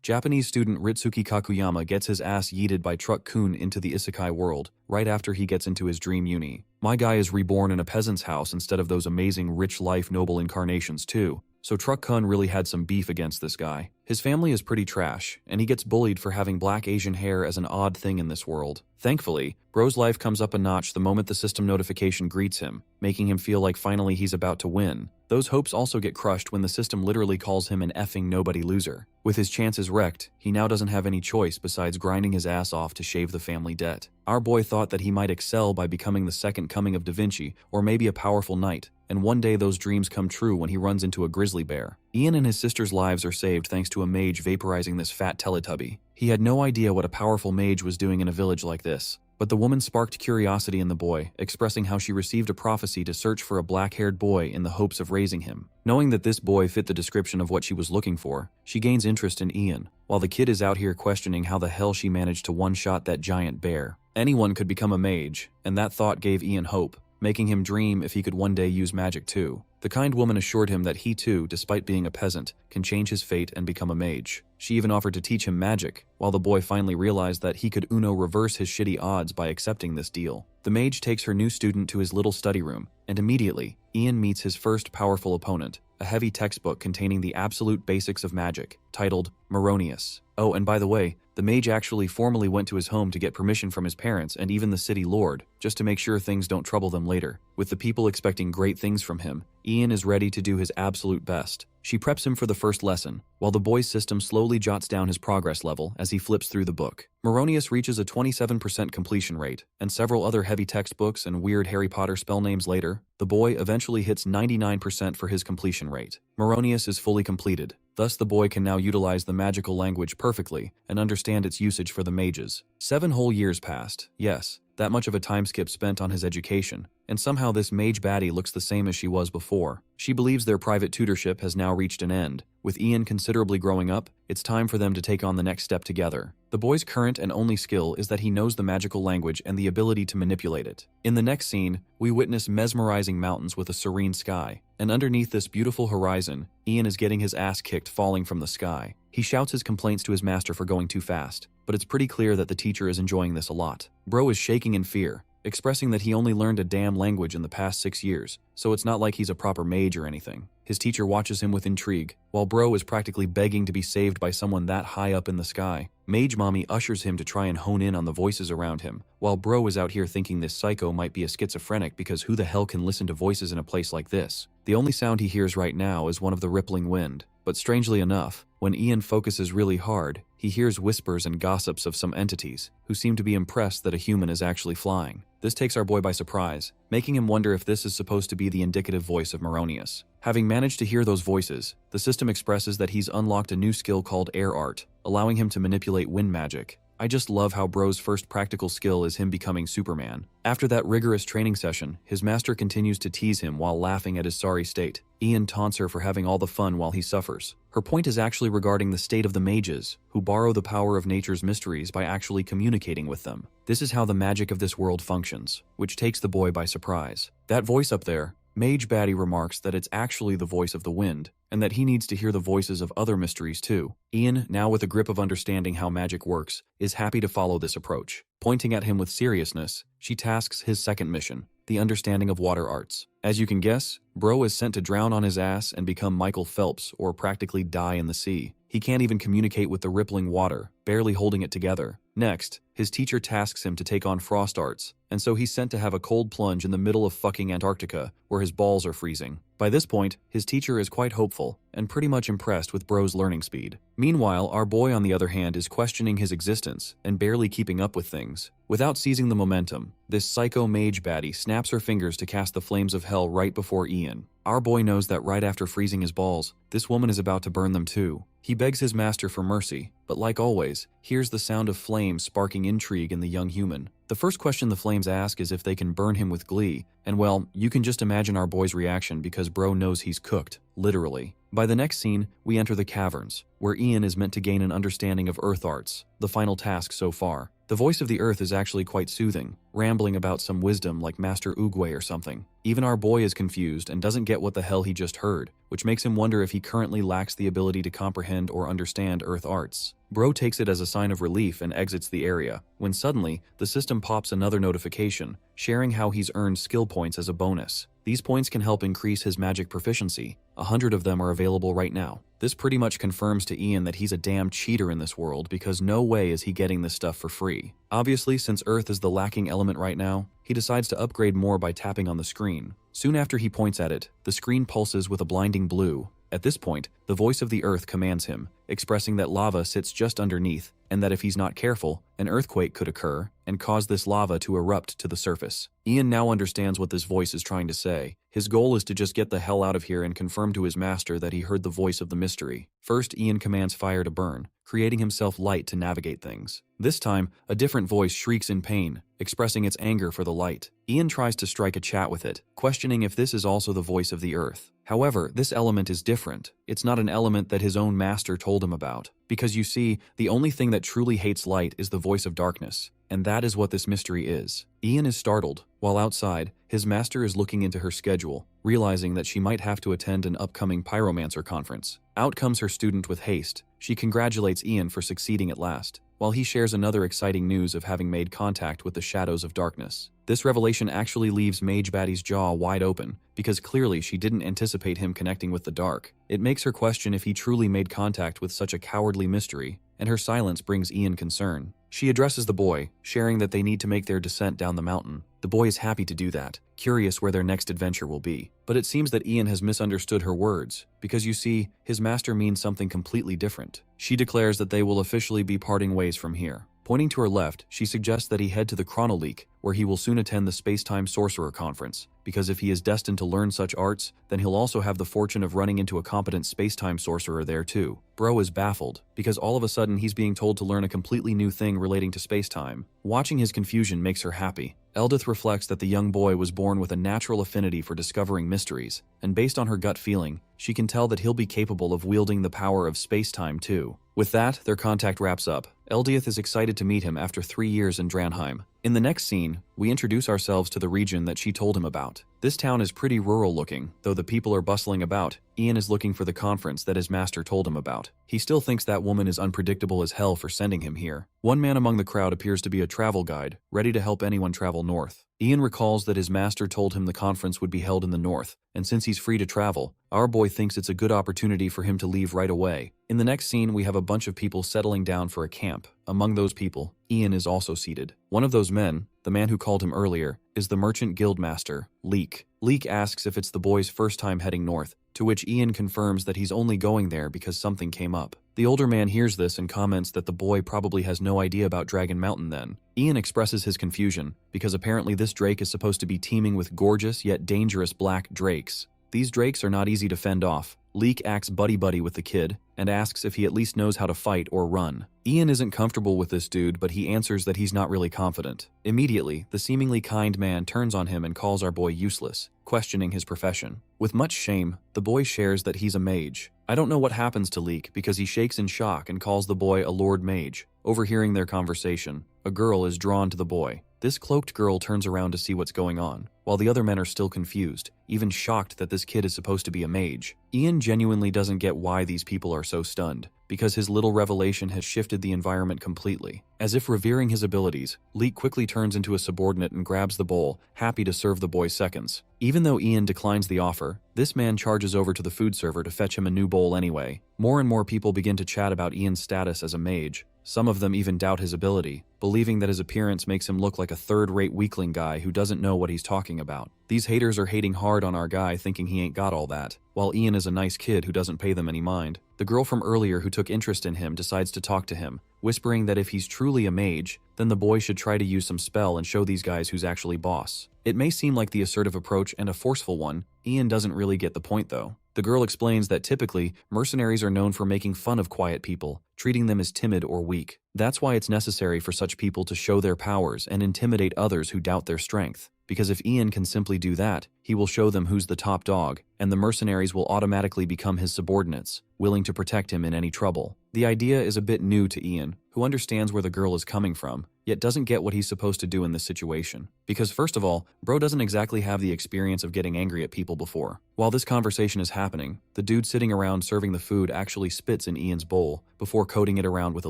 Japanese student Ritsuki Kakuyama gets his ass yeeted by Truck Kun into the isekai world, right after he gets into his dream uni. My guy is reborn in a peasant's house instead of those amazing rich life noble incarnations too, so Truck Kun really had some beef against this guy. His family is pretty trash, and he gets bullied for having black Asian hair as an odd thing in this world. Thankfully, Bro's life comes up a notch the moment the system notification greets him, making him feel like finally he's about to win. Those hopes also get crushed when the system literally calls him an effing nobody loser. With his chances wrecked, he now doesn't have any choice besides grinding his ass off to shave the family debt. Our boy thought that he might excel by becoming the second coming of Da Vinci, or maybe a powerful knight, and one day those dreams come true when he runs into a grizzly bear. Ian and his sister's lives are saved thanks to a mage vaporizing this fat Teletubby. He had no idea what a powerful mage was doing in a village like this, but the woman sparked curiosity in the boy, expressing how she received a prophecy to search for a black-haired boy in the hopes of raising him. Knowing that this boy fit the description of what she was looking for, she gains interest in Ian, while the kid is out here questioning how the hell she managed to one-shot that giant bear. Anyone could become a mage, and that thought gave Ian hope, making him dream if he could one day use magic too. The kind woman assured him that he too, despite being a peasant, can change his fate and become a mage. She even offered to teach him magic, while the boy finally realized that he could Uno reverse his shitty odds by accepting this deal. The mage takes her new student to his little study room, and immediately, Ian meets his first powerful opponent, a heavy textbook containing the absolute basics of magic, titled Moronius. Oh, and by the way, the mage actually formally went to his home to get permission from his parents and even the city lord, just to make sure things don't trouble them later. With the people expecting great things from him, Ian is ready to do his absolute best. She preps him for the first lesson, while the boy's system slowly jots down his progress level as he flips through the book. Moronius reaches a 27% completion rate, and several other heavy textbooks and weird Harry Potter spell names later, the boy eventually hits 99% for his completion rate. Moronius is fully completed. Thus the boy can now utilize the magical language perfectly and understand its usage for the mages. 7 whole years passed, yes, that much of a time skip spent on his education, and somehow this mage baddie looks the same as she was before. She believes their private tutorship has now reached an end. With Ian considerably growing up, it's time for them to take on the next step together. The boy's current and only skill is that he knows the magical language and the ability to manipulate it. In the next scene, we witness mesmerizing mountains with a serene sky, and underneath this beautiful horizon, Ian is getting his ass kicked falling from the sky. He shouts his complaints to his master for going too fast, but it's pretty clear that the teacher is enjoying this a lot. Bro is shaking in fear, expressing that he only learned a damn language in the past 6 years, so it's not like he's a proper mage or anything. His teacher watches him with intrigue, while Bro is practically begging to be saved by someone that high up in the sky. Mage Mommy ushers him to try and hone in on the voices around him, while Bro is out here thinking this psycho might be a schizophrenic because who the hell can listen to voices in a place like this? The only sound he hears right now is one of the rippling wind, but strangely enough, when Ian focuses really hard, he hears whispers and gossips of some entities, who seem to be impressed that a human is actually flying. This takes our boy by surprise, making him wonder if this is supposed to be the indicative voice of Moronius. Having managed to hear those voices, the system expresses that he's unlocked a new skill called Air Art, allowing him to manipulate wind magic. I just love how Bro's first practical skill is him becoming Superman. After that rigorous training session, his master continues to tease him while laughing at his sorry state. Ian taunts her for having all the fun while he suffers. Her point is actually regarding the state of the mages, who borrow the power of nature's mysteries by actually communicating with them. This is how the magic of this world functions, which takes the boy by surprise. That voice up there, Mage Baddie remarks that it's actually the voice of the wind, and that he needs to hear the voices of other mysteries too. Ian, now with a grip of understanding how magic works, is happy to follow this approach. Pointing at him with seriousness, she tasks his second mission, the understanding of water arts. As you can guess, Bro is sent to drown on his ass and become Michael Phelps or practically die in the sea. He can't even communicate with the rippling water, barely holding it together. Next, his teacher tasks him to take on frost arts, and so he's sent to have a cold plunge in the middle of fucking Antarctica, where his balls are freezing. By this point, his teacher is quite hopeful, and pretty much impressed with Bro's learning speed. Meanwhile, our boy on the other hand is questioning his existence, and barely keeping up with things. Without seizing the momentum, this psycho mage baddie snaps her fingers to cast the flames of hell right before Ian. Our boy knows that right after freezing his balls, this woman is about to burn them too. He begs his master for mercy, but like always, hears the sound of flames sparking intrigue in the young human. The first question the flames ask is if they can burn him with glee, and well, you can just imagine our boy's reaction because Bro knows he's cooked. literally. By the next scene, we enter the caverns, where Ian is meant to gain an understanding of earth arts, the final task so far. The voice of the earth is actually quite soothing, rambling about some wisdom like Master Oogway or something. Even our boy is confused and doesn't get what the hell he just heard, which makes him wonder if he currently lacks the ability to comprehend or understand earth arts. Bro takes it as a sign of relief and exits the area, when suddenly, the system pops another notification, sharing how he's earned skill points as a bonus. These points can help increase his magic proficiency. 100 of them are available right now. This pretty much confirms to Ian that he's a damn cheater in this world because no way is he getting this stuff for free. Obviously, since Earth is the lacking element right now, he decides to upgrade more by tapping on the screen. Soon after he points at it, the screen pulses with a blinding blue. At this point, the voice of the earth commands him, expressing that lava sits just underneath, and that if he's not careful, an earthquake could occur and cause this lava to erupt to the surface. Ian now understands what this voice is trying to say. His goal is to just get the hell out of here and confirm to his master that he heard the voice of the mystery. First, Ian commands fire to burn, creating himself light to navigate things. This time, a different voice shrieks in pain, expressing its anger for the light. Ian tries to strike a chat with it, questioning if this is also the voice of the earth. However, this element is different. It's not an element that his own master told him about. Because you see, the only thing that truly hates light is the voice of darkness. And that is what this mystery is. Ian is startled. While outside, his master is looking into her schedule, realizing that she might have to attend an upcoming pyromancer conference. Out comes her student with haste. She congratulates Ian for succeeding at last, while he shares another exciting news of having made contact with the shadows of darkness. This revelation actually leaves Mage Baddie's jaw wide open, because clearly she didn't anticipate him connecting with the dark. It makes her question if he truly made contact with such a cowardly mystery, and her silence brings Ian concern. She addresses the boy, sharing that they need to make their descent down the mountain. The boy is happy to do that, curious where their next adventure will be. But it seems that Ian has misunderstood her words, because you see, his master means something completely different. She declares that they will officially be parting ways from here. Pointing to her left, she suggests that he head to the Chronoleak, where he will soon attend the Space-Time Sorcerer Conference, because if he is destined to learn such arts, then he'll also have the fortune of running into a competent space-time sorcerer there too. Bro is baffled, because all of a sudden he's being told to learn a completely new thing relating to space-time. Watching his confusion makes her happy. Eldith reflects that the young boy was born with a natural affinity for discovering mysteries, and based on her gut feeling, she can tell that he'll be capable of wielding the power of space-time too. With that, their contact wraps up. Eldith is excited to meet him after 3 years in Dranheim. In the next scene, we introduce ourselves to the region that she told him about. This town is pretty rural looking, though the people are bustling about. Ian is looking for the conference that his master told him about. He still thinks that woman is unpredictable as hell for sending him here. One man among the crowd appears to be a travel guide, ready to help anyone travel north. Ian recalls that his master told him the conference would be held in the north, and since he's free to travel, our boy thinks it's a good opportunity for him to leave right away. In the next scene, we have a bunch of people settling down for a camp. Among those people, Ian is also seated. One of those men, the man who called him earlier, is the merchant guildmaster, Leek. Leek asks if it's the boy's first time heading north, to which Ian confirms that he's only going there because something came up. The older man hears this and comments that the boy probably has no idea about Dragon Mountain then. Ian expresses his confusion, because apparently this drake is supposed to be teeming with gorgeous yet dangerous black drakes. These drakes are not easy to fend off. Leek acts buddy-buddy with the kid, and asks if he at least knows how to fight or run. Ian isn't comfortable with this dude, but he answers that he's not really confident. Immediately, the seemingly kind man turns on him and calls our boy useless, questioning his profession. With much shame, the boy shares that he's a mage. I don't know what happens to Leek because he shakes in shock and calls the boy a Lord Mage. Overhearing their conversation, a girl is drawn to the boy. This cloaked girl turns around to see what's going on, while the other men are still confused, even shocked that this kid is supposed to be a mage. Ian genuinely doesn't get why these people are so stunned, because his little revelation has shifted the environment completely. As if revering his abilities, Leek quickly turns into a subordinate and grabs the bowl, happy to serve the boy seconds. Even though Ian declines the offer, this man charges over to the food server to fetch him a new bowl anyway. More and more people begin to chat about Ian's status as a mage. Some of them even doubt his ability, believing that his appearance makes him look like a third-rate weakling guy who doesn't know what he's talking about. These haters are hating hard on our guy, thinking he ain't got all that, while Ian is a nice kid who doesn't pay them any mind. The girl from earlier who took interest in him decides to talk to him, whispering that if he's truly a mage, then the boy should try to use some spell and show these guys who's actually boss. It may seem like the assertive approach and a forceful one. Ian doesn't really get the point though. The girl explains that typically, mercenaries are known for making fun of quiet people, treating them as timid or weak. That's why it's necessary for such people to show their powers and intimidate others who doubt their strength. Because if Ian can simply do that, he will show them who's the top dog, and the mercenaries will automatically become his subordinates, willing to protect him in any trouble. The idea is a bit new to Ian, who understands where the girl is coming from, yet doesn't get what he's supposed to do in this situation. Because first of all, bro doesn't exactly have the experience of getting angry at people before. While this conversation is happening, the dude sitting around serving the food actually spits in Ian's bowl before coating it around with a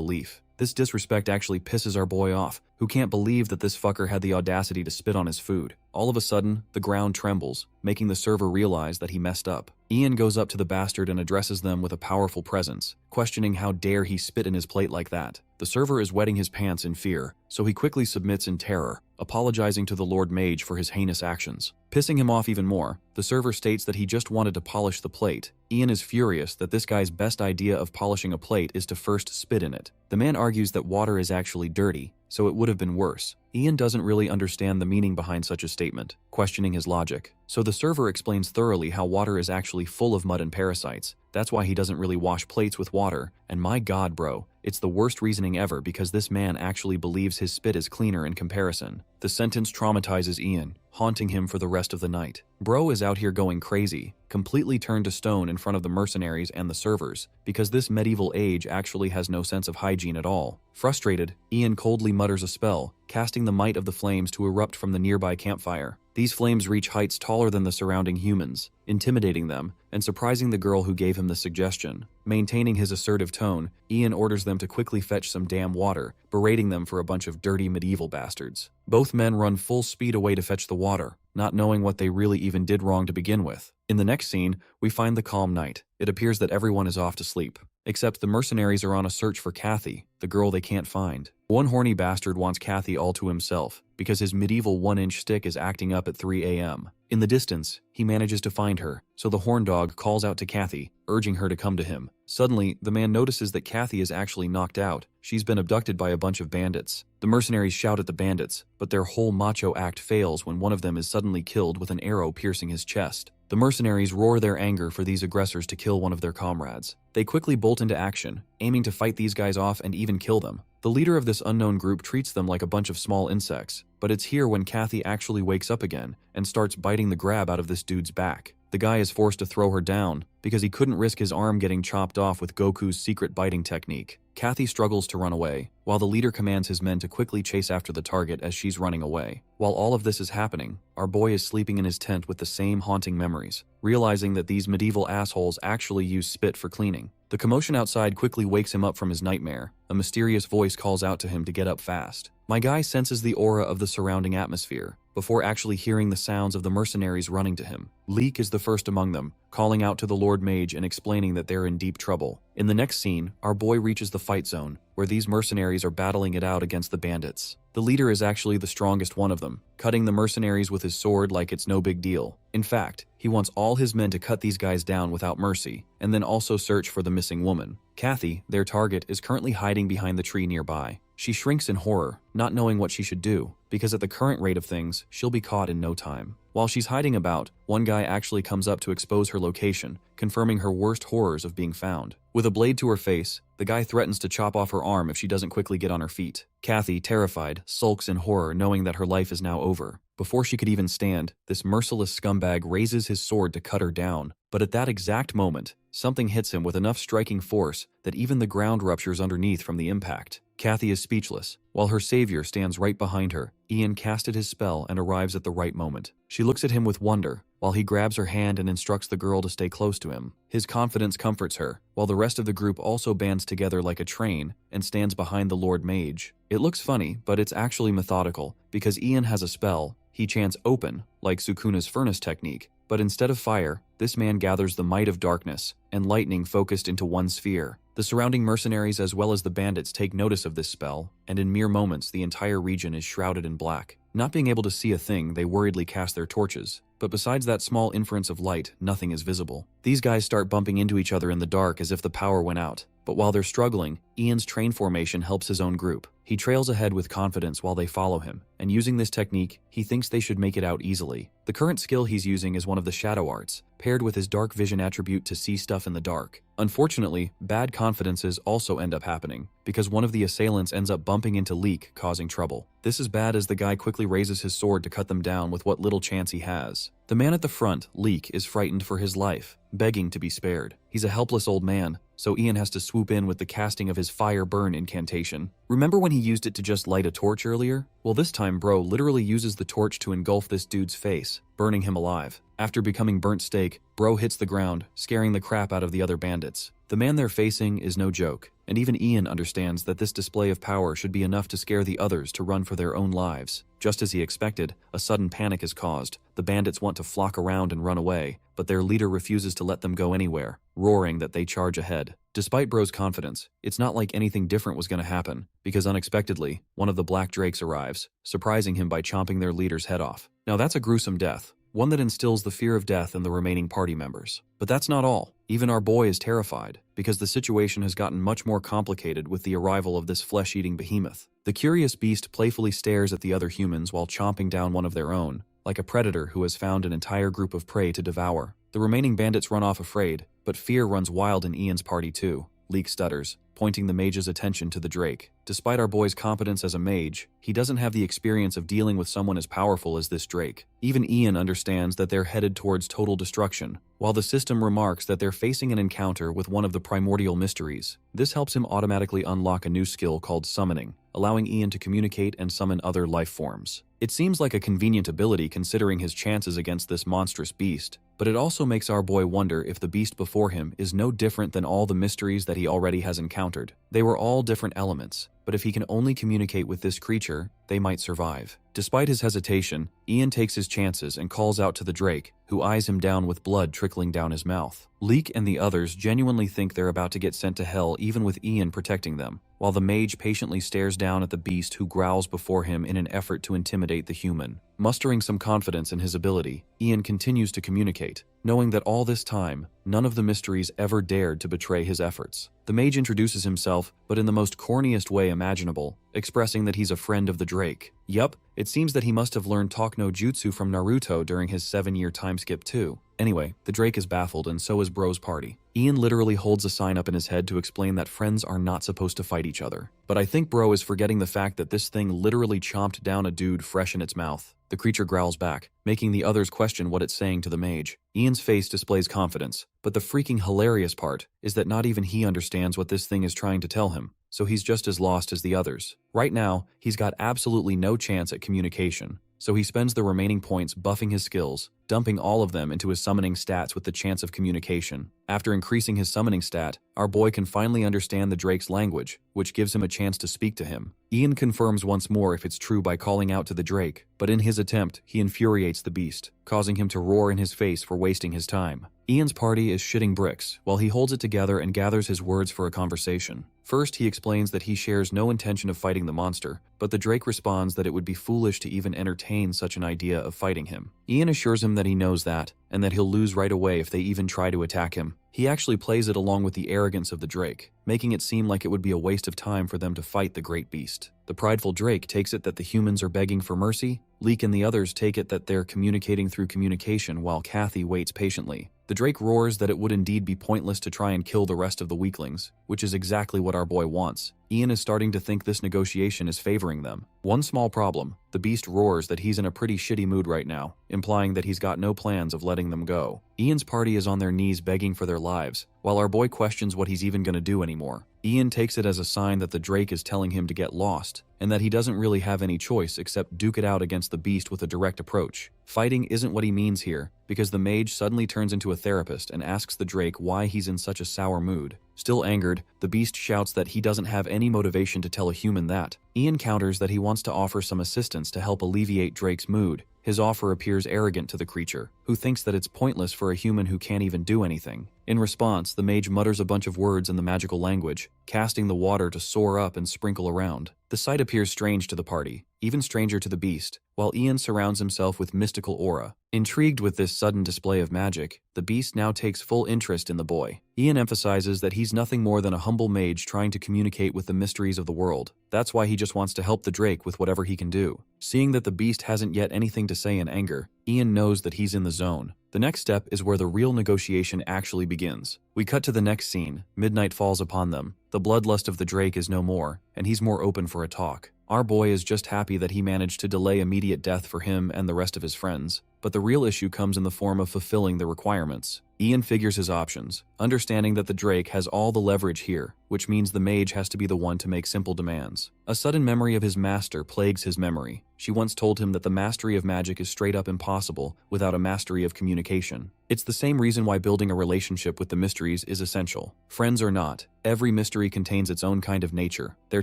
leaf. This disrespect actually pisses our boy off, who can't believe that this fucker had the audacity to spit on his food. All of a sudden, the ground trembles, making the server realize that he messed up. Ian goes up to the bastard and addresses them with a powerful presence, questioning how dare he spit in his plate like that. The server is wetting his pants in fear, so he quickly submits in terror, apologizing to the Lord Mage for his heinous actions. Pissing him off even more, the server states that he just wanted to polish the plate. Ian is furious that this guy's best idea of polishing a plate is to first spit in it. The man argues that water is actually dirty, so it would have been worse. Ian doesn't really understand the meaning behind such a statement, questioning his logic. So the server explains thoroughly how water is actually full of mud and parasites. That's why he doesn't really wash plates with water, and my god bro, it's the worst reasoning ever because this man actually believes his spit is cleaner in comparison. The sentence traumatizes Ian, haunting him for the rest of the night. Bro is out here going crazy, completely turned to stone in front of the mercenaries and the servers, because this medieval age actually has no sense of hygiene at all. Frustrated, Ian coldly mutters a spell, casting the might of the flames to erupt from the nearby campfire. These flames reach heights taller than the surrounding humans, intimidating them and surprising the girl who gave him the suggestion. Maintaining his assertive tone, Ian orders them to quickly fetch some damn water, berating them for a bunch of dirty medieval bastards. Both men run full speed away to fetch the water, not knowing what they really even did wrong to begin with. In the next scene, we find the calm night. It appears that everyone is off to sleep, except the mercenaries are on a search for Kathy, the girl they can't find. One horny bastard wants Kathy all to himself, because his medieval 1-inch stick is acting up at 3 a.m. In the distance, he manages to find her, so the horn dog calls out to Kathy, urging her to come to him. Suddenly, the man notices that Kathy is actually knocked out. She's been abducted by a bunch of bandits. The mercenaries shout at the bandits, but their whole macho act fails when one of them is suddenly killed with an arrow piercing his chest. The mercenaries roar their anger for these aggressors to kill one of their comrades. They quickly bolt into action, aiming to fight these guys off and even kill them. The leader of this unknown group treats them like a bunch of small insects, but it's here when Kathy actually wakes up again and starts biting the grab out of this dude's back. The guy is forced to throw her down because he couldn't risk his arm getting chopped off with Goku's secret biting technique. Kathy struggles to run away, while the leader commands his men to quickly chase after the target as she's running away. While all of this is happening, our boy is sleeping in his tent with the same haunting memories, realizing that these medieval assholes actually use spit for cleaning. The commotion outside quickly wakes him up from his nightmare. A mysterious voice calls out to him to get up fast. My guy senses the aura of the surrounding atmosphere, before actually hearing the sounds of the mercenaries running to him. Leek is the first among them, calling out to the Lord Mage and explaining that they're in deep trouble. In the next scene, our boy reaches the fight zone, where these mercenaries are battling it out against the bandits. The leader is actually the strongest one of them, cutting the mercenaries with his sword like it's no big deal. In fact, he wants all his men to cut these guys down without mercy, and then also search for the missing woman. Kathy, their target, is currently hiding behind the tree nearby. She shrinks in horror, not knowing what she should do, because at the current rate of things, she'll be caught in no time. While she's hiding about, one guy actually comes up to expose her location, confirming her worst horrors of being found. With a blade to her face, the guy threatens to chop off her arm if she doesn't quickly get on her feet. Kathy, terrified, sulks in horror knowing that her life is now over. Before she could even stand, this merciless scumbag raises his sword to cut her down. But at that exact moment, something hits him with enough striking force that even the ground ruptures underneath from the impact. Kathy is speechless. While her savior stands right behind her, Ian casted his spell and arrives at the right moment. She looks at him with wonder, while he grabs her hand and instructs the girl to stay close to him. His confidence comforts her, while the rest of the group also bands together like a train and stands behind the Lord Mage. It looks funny, but it's actually methodical, because Ian has a spell. He chants open, like Sukuna's furnace technique, but instead of fire, this man gathers the might of darkness and lightning focused into one sphere. The surrounding mercenaries as well as the bandits take notice of this spell, and in mere moments the entire region is shrouded in black. Not being able to see a thing, they worriedly cast their torches, but besides that small inference of light, nothing is visible. These guys start bumping into each other in the dark as if the power went out. But while they're struggling, Ian's train formation helps his own group. He trails ahead with confidence while they follow him, and using this technique, he thinks they should make it out easily. The current skill he's using is one of the shadow arts, paired with his dark vision attribute to see stuff in the dark. Unfortunately, bad confidences also end up happening, because one of the assailants ends up bumping into Leek, causing trouble. This is bad as the guy quickly raises his sword to cut them down with what little chance he has. The man at the front, Leek, is frightened for his life, begging to be spared. He's a helpless old man, so Ian has to swoop in with the casting of his fire burn incantation. Remember when he used it to just light a torch earlier? Well, this time Bro literally uses the torch to engulf this dude's face, burning him alive. After becoming burnt steak, Bro hits the ground, scaring the crap out of the other bandits. The man they're facing is no joke, and even Ian understands that this display of power should be enough to scare the others to run for their own lives. Just as he expected, a sudden panic is caused. The bandits want to flock around and run away, but their leader refuses to let them go anywhere, roaring that they charge ahead. Despite Bro's confidence, it's not like anything different was going to happen, because unexpectedly, one of the Black Drakes arrives, surprising him by chomping their leader's head off. Now that's a gruesome death, one that instills the fear of death in the remaining party members. But that's not all. Even our boy is terrified, because the situation has gotten much more complicated with the arrival of this flesh-eating behemoth. The curious beast playfully stares at the other humans while chomping down one of their own, like a predator who has found an entire group of prey to devour. The remaining bandits run off afraid, but fear runs wild in Ian's party too. Leek stutters, pointing the mage's attention to the Drake. Despite our boy's competence as a mage, he doesn't have the experience of dealing with someone as powerful as this Drake. Even Ian understands that they're headed towards total destruction, while the system remarks that they're facing an encounter with one of the primordial mysteries. This helps him automatically unlock a new skill called summoning, allowing Ian to communicate and summon other life forms. It seems like a convenient ability considering his chances against this monstrous beast, but it also makes our boy wonder if the beast before him is no different than all the mysteries that he already has encountered. They were all different elements, but if he can only communicate with this creature, they might survive. Despite his hesitation, Ian takes his chances and calls out to the Drake, who eyes him down with blood trickling down his mouth. Leek and the others genuinely think they're about to get sent to hell even with Ian protecting them, while the mage patiently stares down at the beast who growls before him in an effort to intimidate the human. Mustering some confidence in his ability, Ian continues to communicate, knowing that all this time, none of the mysteries ever dared to betray his efforts. The mage introduces himself, but in the most corniest way imaginable, expressing that he's a friend of the Drake. Yup, it seems that he must have learned Talk no Jutsu from Naruto during his 7-year time skip too. Anyway, the Drake is baffled and so is Bro's party. Ian literally holds a sign up in his head to explain that friends are not supposed to fight each other. But I think Bro is forgetting the fact that this thing literally chomped down a dude fresh in its mouth. The creature growls back, making the others question what it's saying to the mage. Ian's face displays confidence, but the freaking hilarious part is that not even he understands what this thing is trying to tell him, so he's just as lost as the others. Right now, he's got absolutely no chance at communication, so he spends the remaining points buffing his skills, dumping all of them into his summoning stats with the chance of communication. After increasing his summoning stat, our boy can finally understand the Drake's language, which gives him a chance to speak to him. Ian confirms once more if it's true by calling out to the Drake, but in his attempt, he infuriates the beast, causing him to roar in his face for wasting his time. Ian's party is shitting bricks, while he holds it together and gathers his words for a conversation. First, he explains that he shares no intention of fighting the monster, but the Drake responds that it would be foolish to even entertain such an idea of fighting him. Ian assures him that he knows that, and that he'll lose right away if they even try to attack him. He actually plays it along with the arrogance of the Drake, making it seem like it would be a waste of time for them to fight the great beast. The prideful Drake takes it that the humans are begging for mercy. Leek and the others take it that they're communicating through communication while Kathy waits patiently. The Drake roars that it would indeed be pointless to try and kill the rest of the weaklings, which is exactly what our boy wants. Ian is starting to think this negotiation is favoring them. One small problem, the beast roars that he's in a pretty shitty mood right now, implying that he's got no plans of letting them go. Ian's party is on their knees begging for their lives, while our boy questions what he's even gonna do anymore. Ian takes it as a sign that the Drake is telling him to get lost, and that he doesn't really have any choice except duke it out against the beast with a direct approach. Fighting isn't what he means here, because the mage suddenly turns into a therapist and asks the Drake why he's in such a sour mood. Still angered, the beast shouts that he doesn't have any motivation to tell a human that. Ian counters that he wants to offer some assistance to help alleviate Drake's mood. His offer appears arrogant to the creature, who thinks that it's pointless for a human who can't even do anything. In response, the mage mutters a bunch of words in the magical language, casting the water to soar up and sprinkle around. The sight appears strange to the party, even stranger to the beast, while Ian surrounds himself with mystical aura. Intrigued with this sudden display of magic, the beast now takes full interest in the boy. Ian emphasizes that he's nothing more than a humble mage trying to communicate with the mysteries of the world. That's why he just wants to help the Drake with whatever he can do. Seeing that the beast hasn't yet anything to say in anger, Ian knows that he's in the zone. The next step is where the real negotiation actually begins. We cut to the next scene. Midnight falls upon them. The bloodlust of the Drake is no more, and he's more open for a talk. Our boy is just happy that he managed to delay immediate death for him and the rest of his friends. But the real issue comes in the form of fulfilling the requirements. Ian figures his options, understanding that the Drake has all the leverage here, which means the mage has to be the one to make simple demands. A sudden memory of his master plagues his memory. She once told him that the mastery of magic is straight up impossible without a mastery of communication. It's the same reason why building a relationship with the mysteries is essential. Friends or not, every mystery contains its own kind of nature, their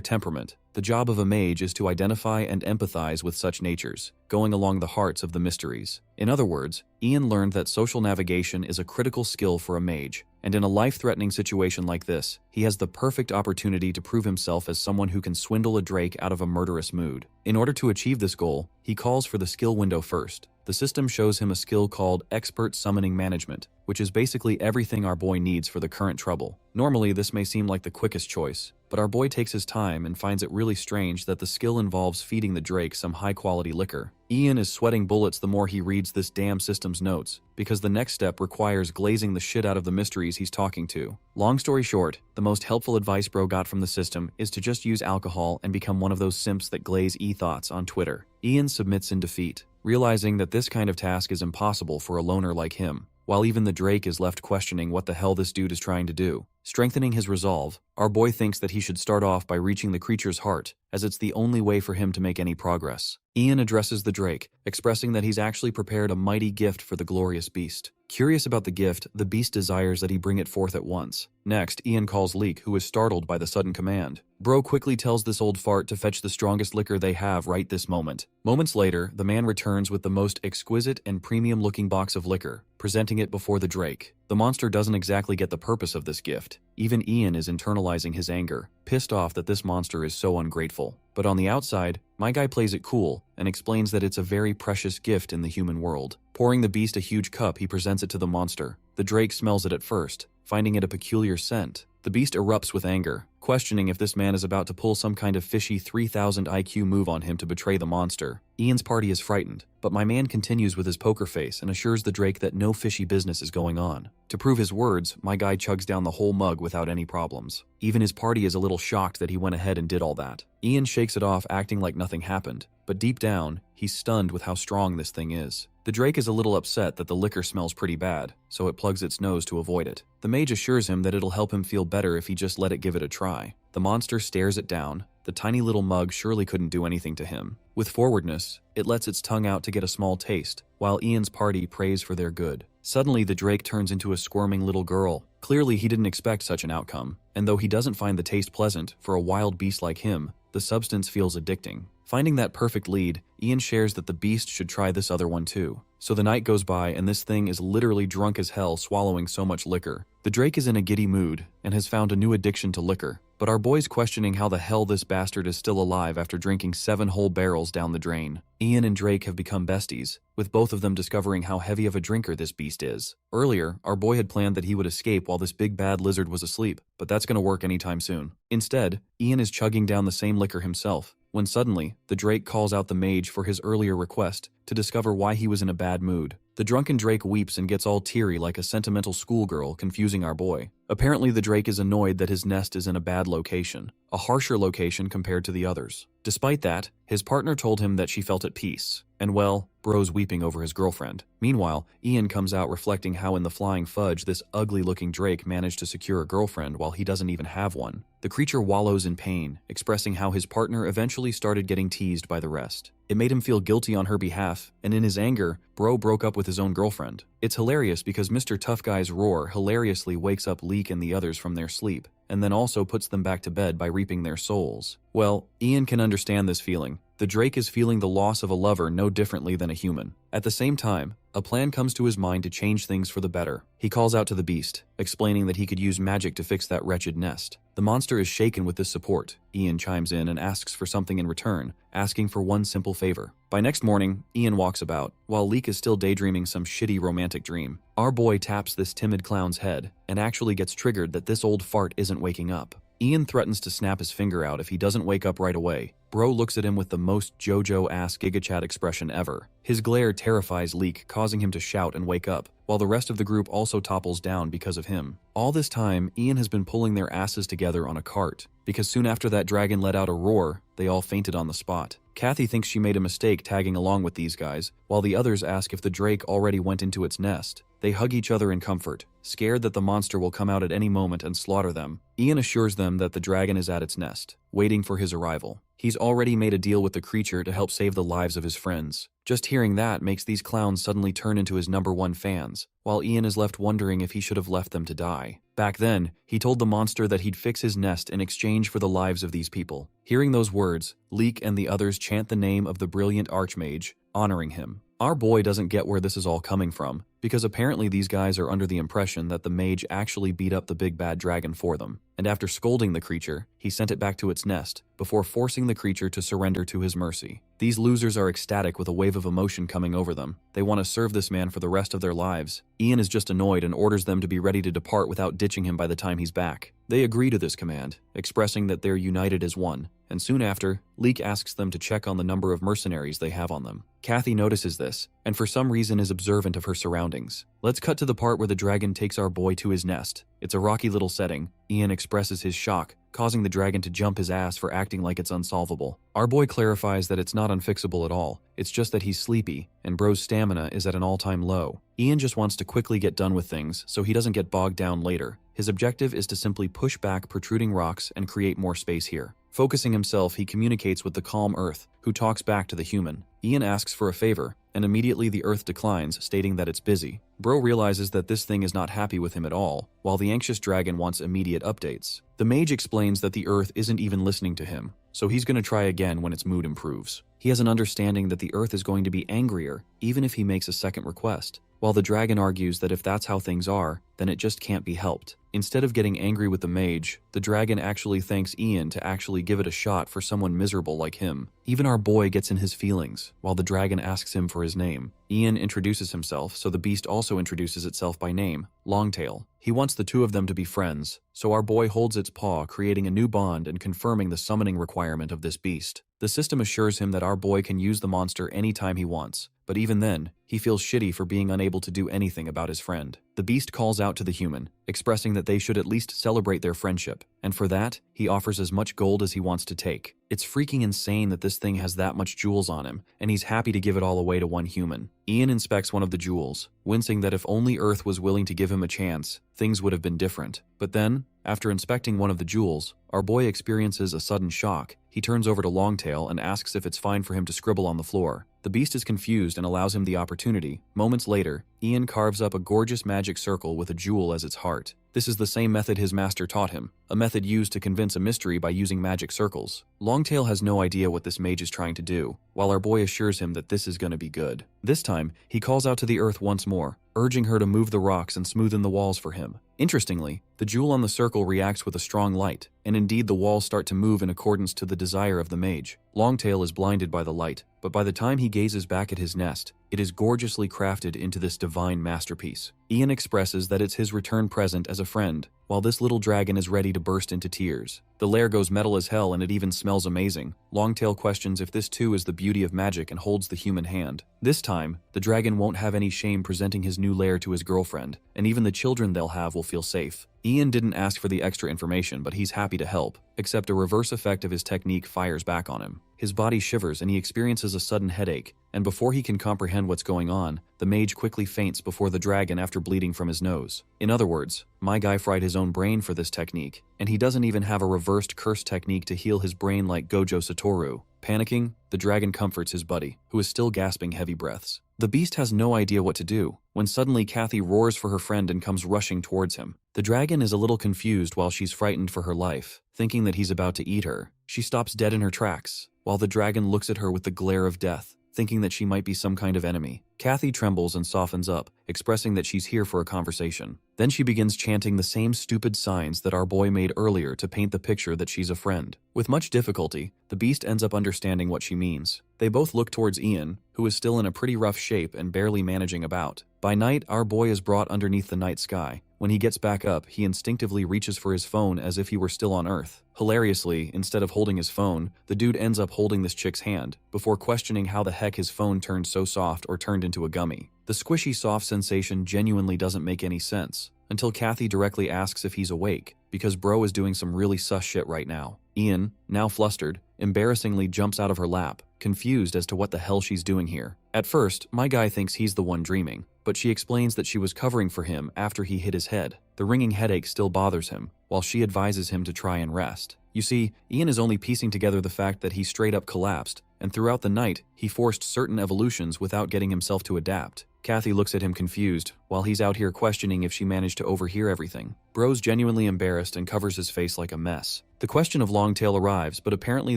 temperament. The job of a mage is to identify and empathize with such natures, going along the hearts of the mysteries. In other words, Ian learned that social navigation is a critical skill for a mage, and in a life-threatening situation like this, he has the perfect opportunity to prove himself as someone who can swindle a Drake out of a murderous mood. In order to achieve this goal, he calls for the skill window first. The system shows him a skill called Expert Summoning Management, which is basically everything our boy needs for the current trouble. Normally, this may seem like the quickest choice, but our boy takes his time and finds it really strange that the skill involves feeding the Drake some high-quality liquor. Ian is sweating bullets the more he reads this damn system's notes, because the next step requires glazing the shit out of the mysteries he's talking to. Long story short, the most helpful advice bro got from the system is to just use alcohol and become one of those simps that glaze e-thoughts on Twitter. Ian submits in defeat, realizing that this kind of task is impossible for a loner like him, while even the Drake is left questioning what the hell this dude is trying to do. Strengthening his resolve, our boy thinks that he should start off by reaching the creature's heart, as it's the only way for him to make any progress. Ian addresses the Drake, expressing that he's actually prepared a mighty gift for the glorious beast. Curious about the gift, the beast desires that he bring it forth at once. Next, Ian calls Leek, who is startled by the sudden command. Bro quickly tells this old fart to fetch the strongest liquor they have right this moment. Moments later, the man returns with the most exquisite and premium-looking box of liquor, presenting it before the Drake. The monster doesn't exactly get the purpose of this gift. Even Ian is internalizing his anger, pissed off that this monster is so ungrateful. But on the outside, my guy plays it cool and explains that it's a very precious gift in the human world. Pouring the beast a huge cup, he presents it to the monster. The Drake smells it at first, finding it a peculiar scent. The beast erupts with anger, questioning if this man is about to pull some kind of fishy 3000 IQ move on him to betray the monster. Ian's party is frightened, but my man continues with his poker face and assures the Drake that no fishy business is going on. To prove his words, my guy chugs down the whole mug without any problems. Even his party is a little shocked that he went ahead and did all that. Ian shakes it off, acting like nothing happened, but deep down, he's stunned with how strong this thing is. The Drake is a little upset that the liquor smells pretty bad, so it plugs its nose to avoid it. The mage assures him that it'll help him feel better if he just let it give it a try. The monster stares it down. The tiny little mug surely couldn't do anything to him. With forwardness, it lets its tongue out to get a small taste, while Ian's party prays for their good. Suddenly, the Drake turns into a squirming little girl. Clearly, he didn't expect such an outcome, and though he doesn't find the taste pleasant, for a wild beast like him, the substance feels addicting. Finding that perfect lead, Ian shares that the beast should try this other one too. So the night goes by and this thing is literally drunk as hell swallowing so much liquor. The Drake is in a giddy mood and has found a new addiction to liquor, but our boy's questioning how the hell this bastard is still alive after drinking 7 whole barrels down the drain. Ian and Drake have become besties, with both of them discovering how heavy of a drinker this beast is. Earlier, our boy had planned that he would escape while this big bad lizard was asleep, but that's gonna work anytime soon. Instead, Ian is chugging down the same liquor himself, when suddenly, the Drake calls out the mage for his earlier request to discover why he was in a bad mood. The drunken Drake weeps and gets all teary like a sentimental schoolgirl, confusing our boy. Apparently, the Drake is annoyed that his nest is in a bad location, a harsher location compared to the others. Despite that, his partner told him that she felt at peace, and well, bro's weeping over his girlfriend. Meanwhile, Ian comes out reflecting how in the flying fudge this ugly-looking Drake managed to secure a girlfriend while he doesn't even have one. The creature wallows in pain, expressing how his partner eventually started getting teased by the rest. It made him feel guilty on her behalf, and in his anger, bro broke up with his own girlfriend. It's hilarious because Mr. Tough Guy's roar hilariously wakes up Leek and the others from their sleep, and then also puts them back to bed by reaping their souls. Well, Ian can understand this feeling. The Drake is feeling the loss of a lover no differently than a human. At the same time, a plan comes to his mind to change things for the better. He calls out to the beast, explaining that he could use magic to fix that wretched nest. The monster is shaken with this support. Ian chimes in and asks for something in return, asking for one simple favor. By next morning, Ian walks about, while Leek is still daydreaming some shitty romantic dream. Our boy taps this timid clown's head, and actually gets triggered that this old fart isn't waking up. Ian threatens to snap his finger out if he doesn't wake up right away. Bro looks at him with the most JoJo-ass GigaChat expression ever. His glare terrifies Leek, causing him to shout and wake up, while the rest of the group also topples down because of him. All this time, Ian has been pulling their asses together on a cart, because soon after that dragon let out a roar, they all fainted on the spot. Kathy thinks she made a mistake tagging along with these guys, while the others ask if the drake already went into its nest. They hug each other in comfort, scared that the monster will come out at any moment and slaughter them. Ian assures them that the dragon is at its nest, waiting for his arrival. He's already made a deal with the creature to help save the lives of his friends. Just hearing that makes these clowns suddenly turn into his #1 fans, while Ian is left wondering if he should have left them to die. Back then, he told the monster that he'd fix his nest in exchange for the lives of these people. Hearing those words, Leek and the others chant the name of the brilliant archmage, honoring him. Our boy doesn't get where this is all coming from, because apparently these guys are under the impression that the mage actually beat up the big bad dragon for them, and after scolding the creature, he sent it back to its nest, before forcing the creature to surrender to his mercy. These losers are ecstatic with a wave of emotion coming over them. They want to serve this man for the rest of their lives. Ian is just annoyed and orders them to be ready to depart without ditching him by the time he's back. They agree to this command, expressing that they're united as one, and soon after, Leek asks them to check on the number of mercenaries they have on them. Kathy notices this, and for some reason is observant of her surroundings. Let's cut to the part where the dragon takes our boy to his nest. It's a rocky little setting. Ian expresses his shock, causing the dragon to jump his ass for acting like it's unsolvable. Our boy clarifies that it's not unfixable at all, it's just that he's sleepy, and bro's stamina is at an all-time low. Ian just wants to quickly get done with things so he doesn't get bogged down later. His objective is to simply push back protruding rocks and create more space here. Focusing himself, he communicates with the calm Earth, who talks back to the human. Ian asks for a favor, and immediately the Earth declines, stating that it's busy. Bro realizes that this thing is not happy with him at all, while the anxious dragon wants immediate updates. The mage explains that the Earth isn't even listening to him, so he's going to try again when its mood improves. He has an understanding that the Earth is going to be angrier, even if he makes a second request, while the dragon argues that if that's how things are, then it just can't be helped. Instead of getting angry with the mage, the dragon actually thanks Ian to actually give it a shot for someone miserable like him. Even our boy gets in his feelings, while the dragon asks him for his name. Ian introduces himself, so the beast also introduces itself by name, Longtail. He wants the two of them to be friends, so our boy holds its paw, creating a new bond and confirming the summoning requirement of this beast. The system assures him that our boy can use the monster anytime he wants, but even then, he feels shitty for being unable to do anything about his friend. The beast calls out to the human, expressing that they should at least celebrate their friendship, and for that, he offers as much gold as he wants to take. It's freaking insane that this thing has that much jewels on him, and he's happy to give it all away to one human. Ian inspects one of the jewels, wincing that if only Earth was willing to give him a chance, things would have been different. But then, after inspecting one of the jewels, our boy experiences a sudden shock. He turns over to Longtail and asks if it's fine for him to scribble on the floor. The beast is confused and allows him the opportunity. Moments later, Ian carves up a gorgeous magic circle with a jewel as its heart. This is the same method his master taught him, a method used to convince a mystery by using magic circles. Longtail has no idea what this mage is trying to do, while our boy assures him that this is going to be good. This time, he calls out to the Earth once more, urging her to move the rocks and smoothen the walls for him. Interestingly, the jewel on the circle reacts with a strong light, and indeed the walls start to move in accordance to the desire of the mage. Longtail is blinded by the light, but by the time he gazes back at his nest, it is gorgeously crafted into this divine masterpiece. Ian expresses that it's his return present as a friend, while this little dragon is ready to burst into tears. The lair goes metal as hell and it even smells amazing. Longtail questions if this too is the beauty of magic and holds the human hand. This time, the dragon won't have any shame presenting his new lair to his girlfriend, and even the children they'll have will feel safe. Ian didn't ask for the extra information, but he's happy to help, except a reverse effect of his technique fires back on him. His body shivers and he experiences a sudden headache, and before he can comprehend what's going on, the mage quickly faints before the dragon after bleeding from his nose. In other words, my guy fried his own brain for this technique, and he doesn't even have a reversed curse technique to heal his brain like Gojo Satoru. Panicking, the dragon comforts his buddy, who is still gasping heavy breaths. The beast has no idea what to do, when suddenly Kathy roars for her friend and comes rushing towards him. The dragon is a little confused while she's frightened for her life, thinking that he's about to eat her. She stops dead in her tracks, while the dragon looks at her with the glare of death. thinking that she might be some kind of enemy. Kathy trembles and softens up, expressing that she's here for a conversation. Then she begins chanting the same stupid signs that our boy made earlier to paint the picture that she's a friend. With much difficulty, the beast ends up understanding what she means. They both look towards Ian, who is still in a pretty rough shape and barely managing about. By night, our boy is brought underneath the night sky. When he gets back up, he instinctively reaches for his phone as if he were still on Earth. Hilariously, instead of holding his phone, the dude ends up holding this chick's hand, before questioning how the heck his phone turned so soft or turned into a gummy. The squishy soft sensation genuinely doesn't make any sense, until Kathy directly asks if he's awake, because bro is doing some really sus shit right now. Ian, now flustered, embarrassingly jumps out of her lap, confused as to what the hell she's doing here. At first, my guy thinks he's the one dreaming, but she explains that she was covering for him after he hit his head. The ringing headache still bothers him, while she advises him to try and rest. You see, Ian is only piecing together the fact that he straight up collapsed, and throughout the night, he forced certain evolutions without getting himself to adapt. Kathy looks at him confused, while he's out here questioning if she managed to overhear everything. Bro's genuinely embarrassed and covers his face like a mess. The question of Longtail arrives, but apparently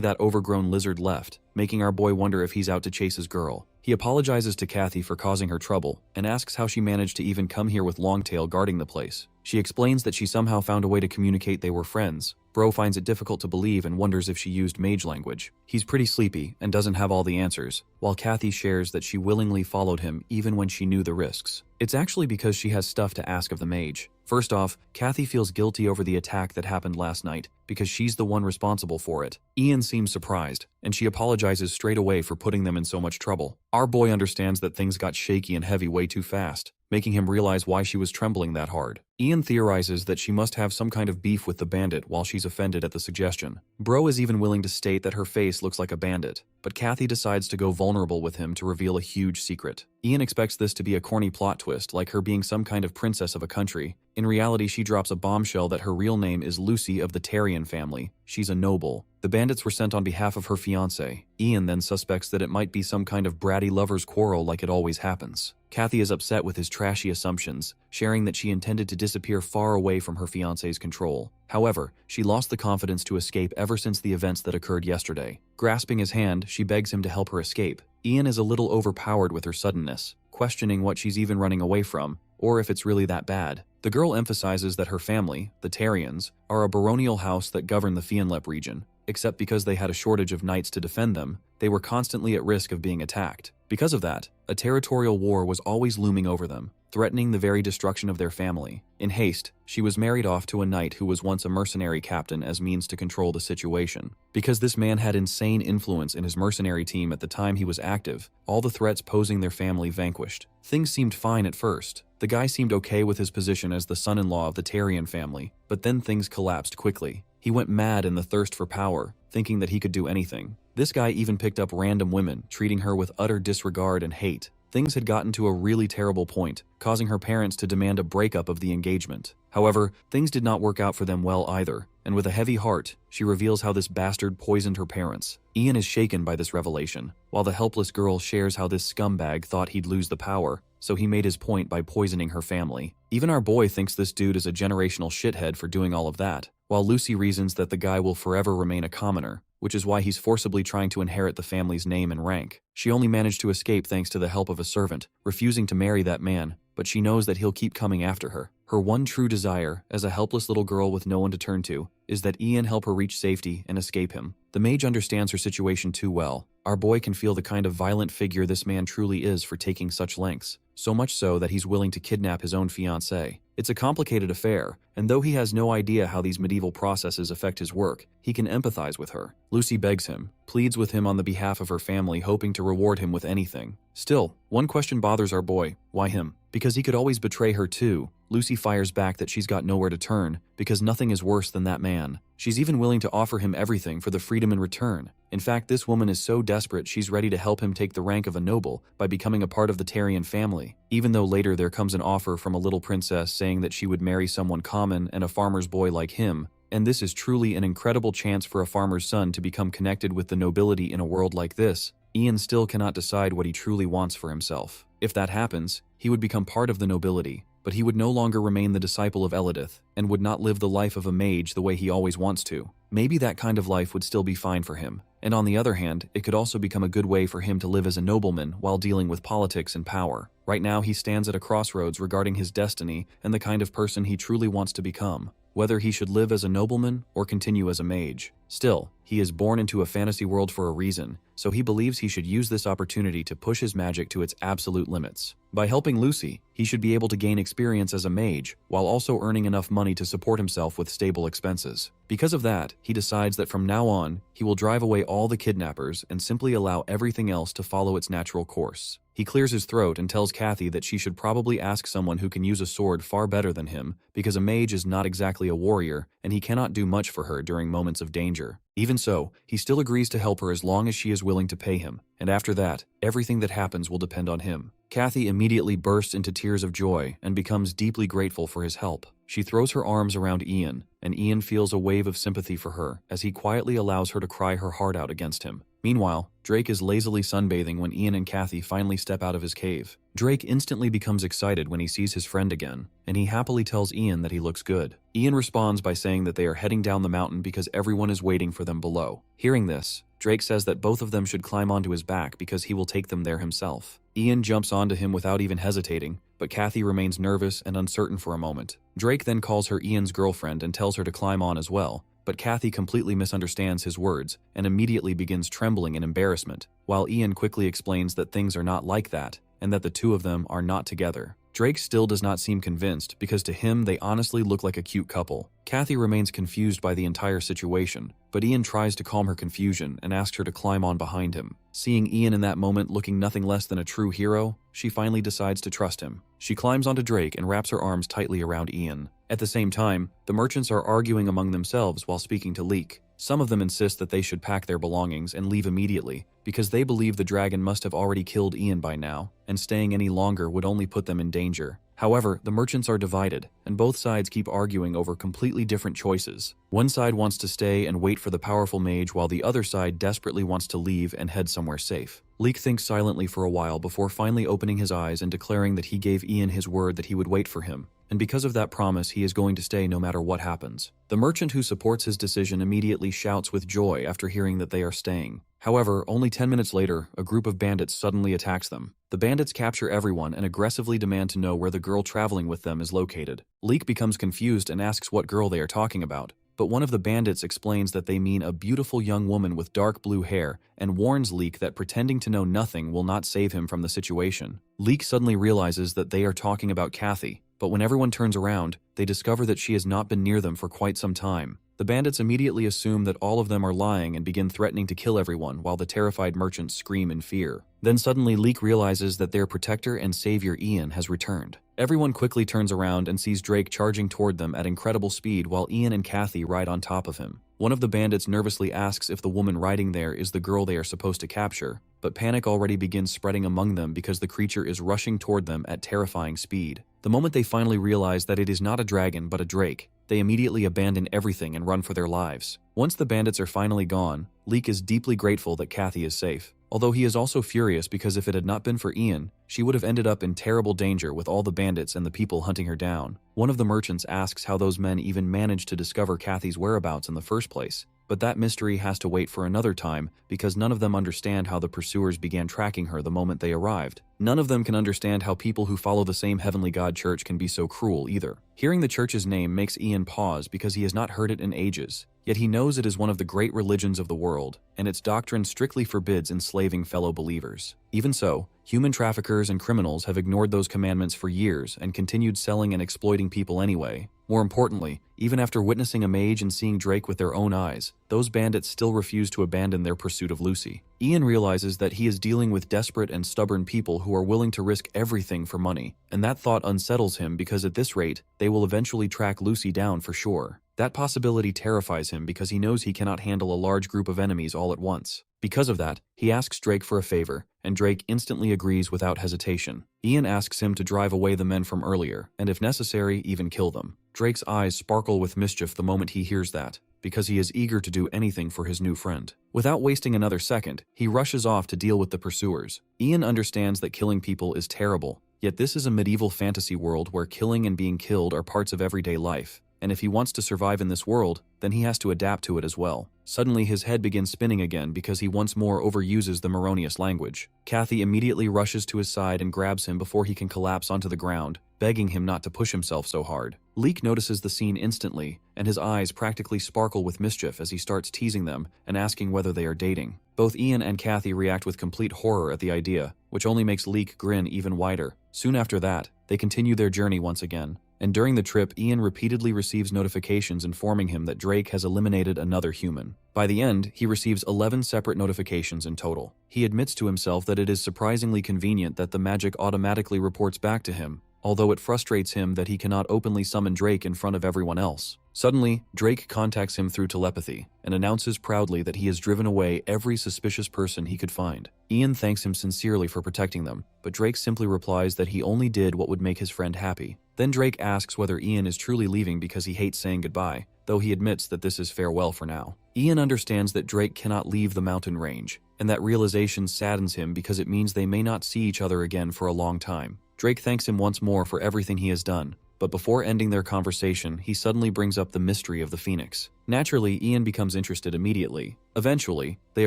that overgrown lizard left, making our boy wonder if he's out to chase his girl. He apologizes to Kathy for causing her trouble, and asks how she managed to even come here with Longtail guarding the place. She explains that she somehow found a way to communicate they were friends. Bro finds it difficult to believe and wonders if she used mage language. He's pretty sleepy and doesn't have all the answers, while Kathy shares that she willingly followed him even when she knew the risks. It's actually because she has stuff to ask of the mage. First off, Kathy feels guilty over the attack that happened last night because she's the one responsible for it. Ian seems surprised, and she apologizes straight away for putting them in so much trouble. Our boy understands that things got shaky and heavy way too fast, making him realize why she was trembling that hard. Ian theorizes that she must have some kind of beef with the bandit while she's offended at the suggestion. Bro is even willing to state that her face looks like a bandit, but Kathy decides to go vulnerable with him to reveal a huge secret. Ian expects this to be a corny plot twist, like her being some kind of princess of a country. In reality, she drops a bombshell that her real name is Lucy of the Tarian family. She's a noble. The bandits were sent on behalf of her fiancé. Ian then suspects that it might be some kind of bratty lover's quarrel like it always happens. Kathy is upset with his trashy assumptions, sharing that she intended to disappear far away from her fiancé's control. However, she lost the confidence to escape ever since the events that occurred yesterday. Grasping his hand, she begs him to help her escape. Ian is a little overpowered with her suddenness, questioning what she's even running away from, or if it's really that bad. The girl emphasizes that her family, the Tarians, are a baronial house that govern the Fianlep region. Except because they had a shortage of knights to defend them, they were constantly at risk of being attacked. Because of that, a territorial war was always looming over them, threatening the very destruction of their family. In haste, she was married off to a knight who was once a mercenary captain as means to control the situation. Because this man had insane influence in his mercenary team at the time he was active, all the threats posing their family vanquished. Things seemed fine at first. The guy seemed okay with his position as the son-in-law of the Tarian family, but then things collapsed quickly. He went mad in the thirst for power, thinking that he could do anything. This guy even picked up random women, treating her with utter disregard and hate. Things had gotten to a really terrible point, causing her parents to demand a breakup of the engagement. However, things did not work out for them well either, and with a heavy heart, she reveals how this bastard poisoned her parents. Ian is shaken by this revelation, while the helpless girl shares how this scumbag thought he'd lose the power, so he made his point by poisoning her family. Even our boy thinks this dude is a generational shithead for doing all of that, while Lucy reasons that the guy will forever remain a commoner, which is why he's forcibly trying to inherit the family's name and rank. She only managed to escape thanks to the help of a servant, refusing to marry that man, but she knows that he'll keep coming after her. Her one true desire, as a helpless little girl with no one to turn to, is that Ian help her reach safety and escape him. The mage understands her situation too well. Our boy can feel the kind of violent figure this man truly is for taking such lengths, so much so that he's willing to kidnap his own fiancée. It's a complicated affair, and though he has no idea how these medieval processes affect his work, he can empathize with her. Lucy begs him, pleads with him on the behalf of her family, hoping to reward him with anything. Still, one question bothers our boy: why him? Because he could always betray her too. Lucy fires back that she's got nowhere to turn, because nothing is worse than that man. She's even willing to offer him everything for the freedom in return. In fact, this woman is so desperate she's ready to help him take the rank of a noble by becoming a part of the Tarian family, even though later there comes an offer from a little princess saying that she would marry someone common and a farmer's boy like him. And this is truly an incredible chance for a farmer's son to become connected with the nobility in a world like this. Ian still cannot decide what he truly wants for himself. If that happens, he would become part of the nobility, but he would no longer remain the disciple of Elidith, and would not live the life of a mage the way he always wants to. maybe that kind of life would still be fine for him. And on the other hand, it could also become a good way for him to live as a nobleman while dealing with politics and power. Right now, he stands at a crossroads regarding his destiny and the kind of person he truly wants to become, whether he should live as a nobleman or continue as a mage. Still, he is born into a fantasy world for a reason, so he believes he should use this opportunity to push his magic to its absolute limits. By helping Lucy, he should be able to gain experience as a mage, while also earning enough money to support himself with stable expenses. Because of that, he decides that from now on, he will drive away all the kidnappers and simply allow everything else to follow its natural course. He clears his throat and tells Kathy that she should probably ask someone who can use a sword far better than him, because a mage is not exactly a warrior, and he cannot do much for her during moments of danger. Even so, he still agrees to help her as long as she is willing to pay him, and after that, everything that happens will depend on him. Kathy immediately bursts into tears of joy and becomes deeply grateful for his help. She throws her arms around Ian, and Ian feels a wave of sympathy for her as he quietly allows her to cry her heart out against him. Meanwhile, Drake is lazily sunbathing when Ian and Kathy finally step out of his cave. Drake instantly becomes excited when he sees his friend again, and he happily tells Ian that he looks good. Ian responds by saying that they are heading down the mountain because everyone is waiting for them below. Hearing this, Drake says that both of them should climb onto his back because he will take them there himself. Ian jumps onto him without even hesitating, but Kathy remains nervous and uncertain for a moment. Drake then calls her Ian's girlfriend and tells her to climb on as well, but Kathy completely misunderstands his words and immediately begins trembling in embarrassment, while Ian quickly explains that things are not like that and that the two of them are not together. Drake still does not seem convinced because to him they honestly look like a cute couple. Kathy remains confused by the entire situation, but Ian tries to calm her confusion and asks her to climb on behind him. Seeing Ian in that moment looking nothing less than a true hero, she finally decides to trust him. She climbs onto Drake and wraps her arms tightly around Ian. At the same time, the merchants are arguing among themselves while speaking to Leek. Some of them insist that they should pack their belongings and leave immediately, because they believe the dragon must have already killed Ian by now, and staying any longer would only put them in danger. However, the merchants are divided, and both sides keep arguing over completely different choices. One side wants to stay and wait for the powerful mage, while the other side desperately wants to leave and head somewhere safe. Leek thinks silently for a while before finally opening his eyes and declaring that he gave Ian his word that he would wait for him, and because of that promise he is going to stay no matter what happens. The merchant who supports his decision immediately shouts with joy after hearing that they are staying. However, only 10 minutes later, a group of bandits suddenly attacks them. The bandits capture everyone and aggressively demand to know where the girl traveling with them is located. Leek becomes confused and asks what girl they are talking about, but one of the bandits explains that they mean a beautiful young woman with dark blue hair and warns Leek that pretending to know nothing will not save him from the situation. Leek suddenly realizes that they are talking about Kathy, but when everyone turns around, they discover that she has not been near them for quite some time. The bandits immediately assume that all of them are lying and begin threatening to kill everyone while the terrified merchants scream in fear. Then suddenly Leek realizes that their protector and savior Ian has returned. Everyone quickly turns around and sees Drake charging toward them at incredible speed while Ian and Kathy ride on top of him. One of the bandits nervously asks if the woman riding there is the girl they are supposed to capture, but panic already begins spreading among them because the creature is rushing toward them at terrifying speed. The moment they finally realize that it is not a dragon but a drake, they immediately abandon everything and run for their lives. Once the bandits are finally gone, Leek is deeply grateful that Kathy is safe, although he is also furious because if it had not been for Ian, she would have ended up in terrible danger with all the bandits and the people hunting her down. One of the merchants asks how those men even managed to discover Kathy's whereabouts in the first place, but that mystery has to wait for another time because none of them understand how the pursuers began tracking her the moment they arrived. None of them can understand how people who follow the same heavenly god church can be so cruel either. Hearing the church's name makes Ian pause because he has not heard it in ages, yet he knows it is one of the great religions of the world, and its doctrine strictly forbids enslaving fellow believers. Even so, human traffickers and criminals have ignored those commandments for years and continued selling and exploiting people anyway. More importantly, even after witnessing a mage and seeing Drake with their own eyes, those bandits still refuse to abandon their pursuit of Lucy. Ian realizes that he is dealing with desperate and stubborn people who are willing to risk everything for money, and that thought unsettles him because at this rate, they will eventually track Lucy down for sure. That possibility terrifies him because he knows he cannot handle a large group of enemies all at once. Because of that, he asks Drake for a favor, and Drake instantly agrees without hesitation. Ian asks him to drive away the men from earlier, and if necessary, even kill them. Drake's eyes sparkle with mischief the moment he hears that, because he is eager to do anything for his new friend. Without wasting another second, he rushes off to deal with the pursuers. Ian understands that killing people is terrible, yet this is a medieval fantasy world where killing and being killed are parts of everyday life. and if he wants to survive in this world, then he has to adapt to it as well. Suddenly his head begins spinning again because he once more overuses the Moronius language. Kathy immediately rushes to his side and grabs him before he can collapse onto the ground, begging him not to push himself so hard. Leek notices the scene instantly, and his eyes practically sparkle with mischief as he starts teasing them and asking whether they are dating. Both Ian and Kathy react with complete horror at the idea, which only makes Leek grin even wider. Soon after that, they continue their journey once again. And during the trip, Ian repeatedly receives notifications informing him that Drake has eliminated another human. By the end, he receives 11 separate notifications in total. He admits to himself that it is surprisingly convenient that the magic automatically reports back to him, although it frustrates him that he cannot openly summon Drake in front of everyone else. Suddenly, Drake contacts him through telepathy and announces proudly that he has driven away every suspicious person he could find. Ian thanks him sincerely for protecting them, but Drake simply replies that he only did what would make his friend happy. Then Drake asks whether Ian is truly leaving because he hates saying goodbye, though he admits that this is farewell for now. Ian understands that Drake cannot leave the mountain range, and that realization saddens him because it means they may not see each other again for a long time. Drake thanks him once more for everything he has done, but before ending their conversation, he suddenly brings up the mystery of the Phoenix. Naturally, Ian becomes interested immediately. Eventually, they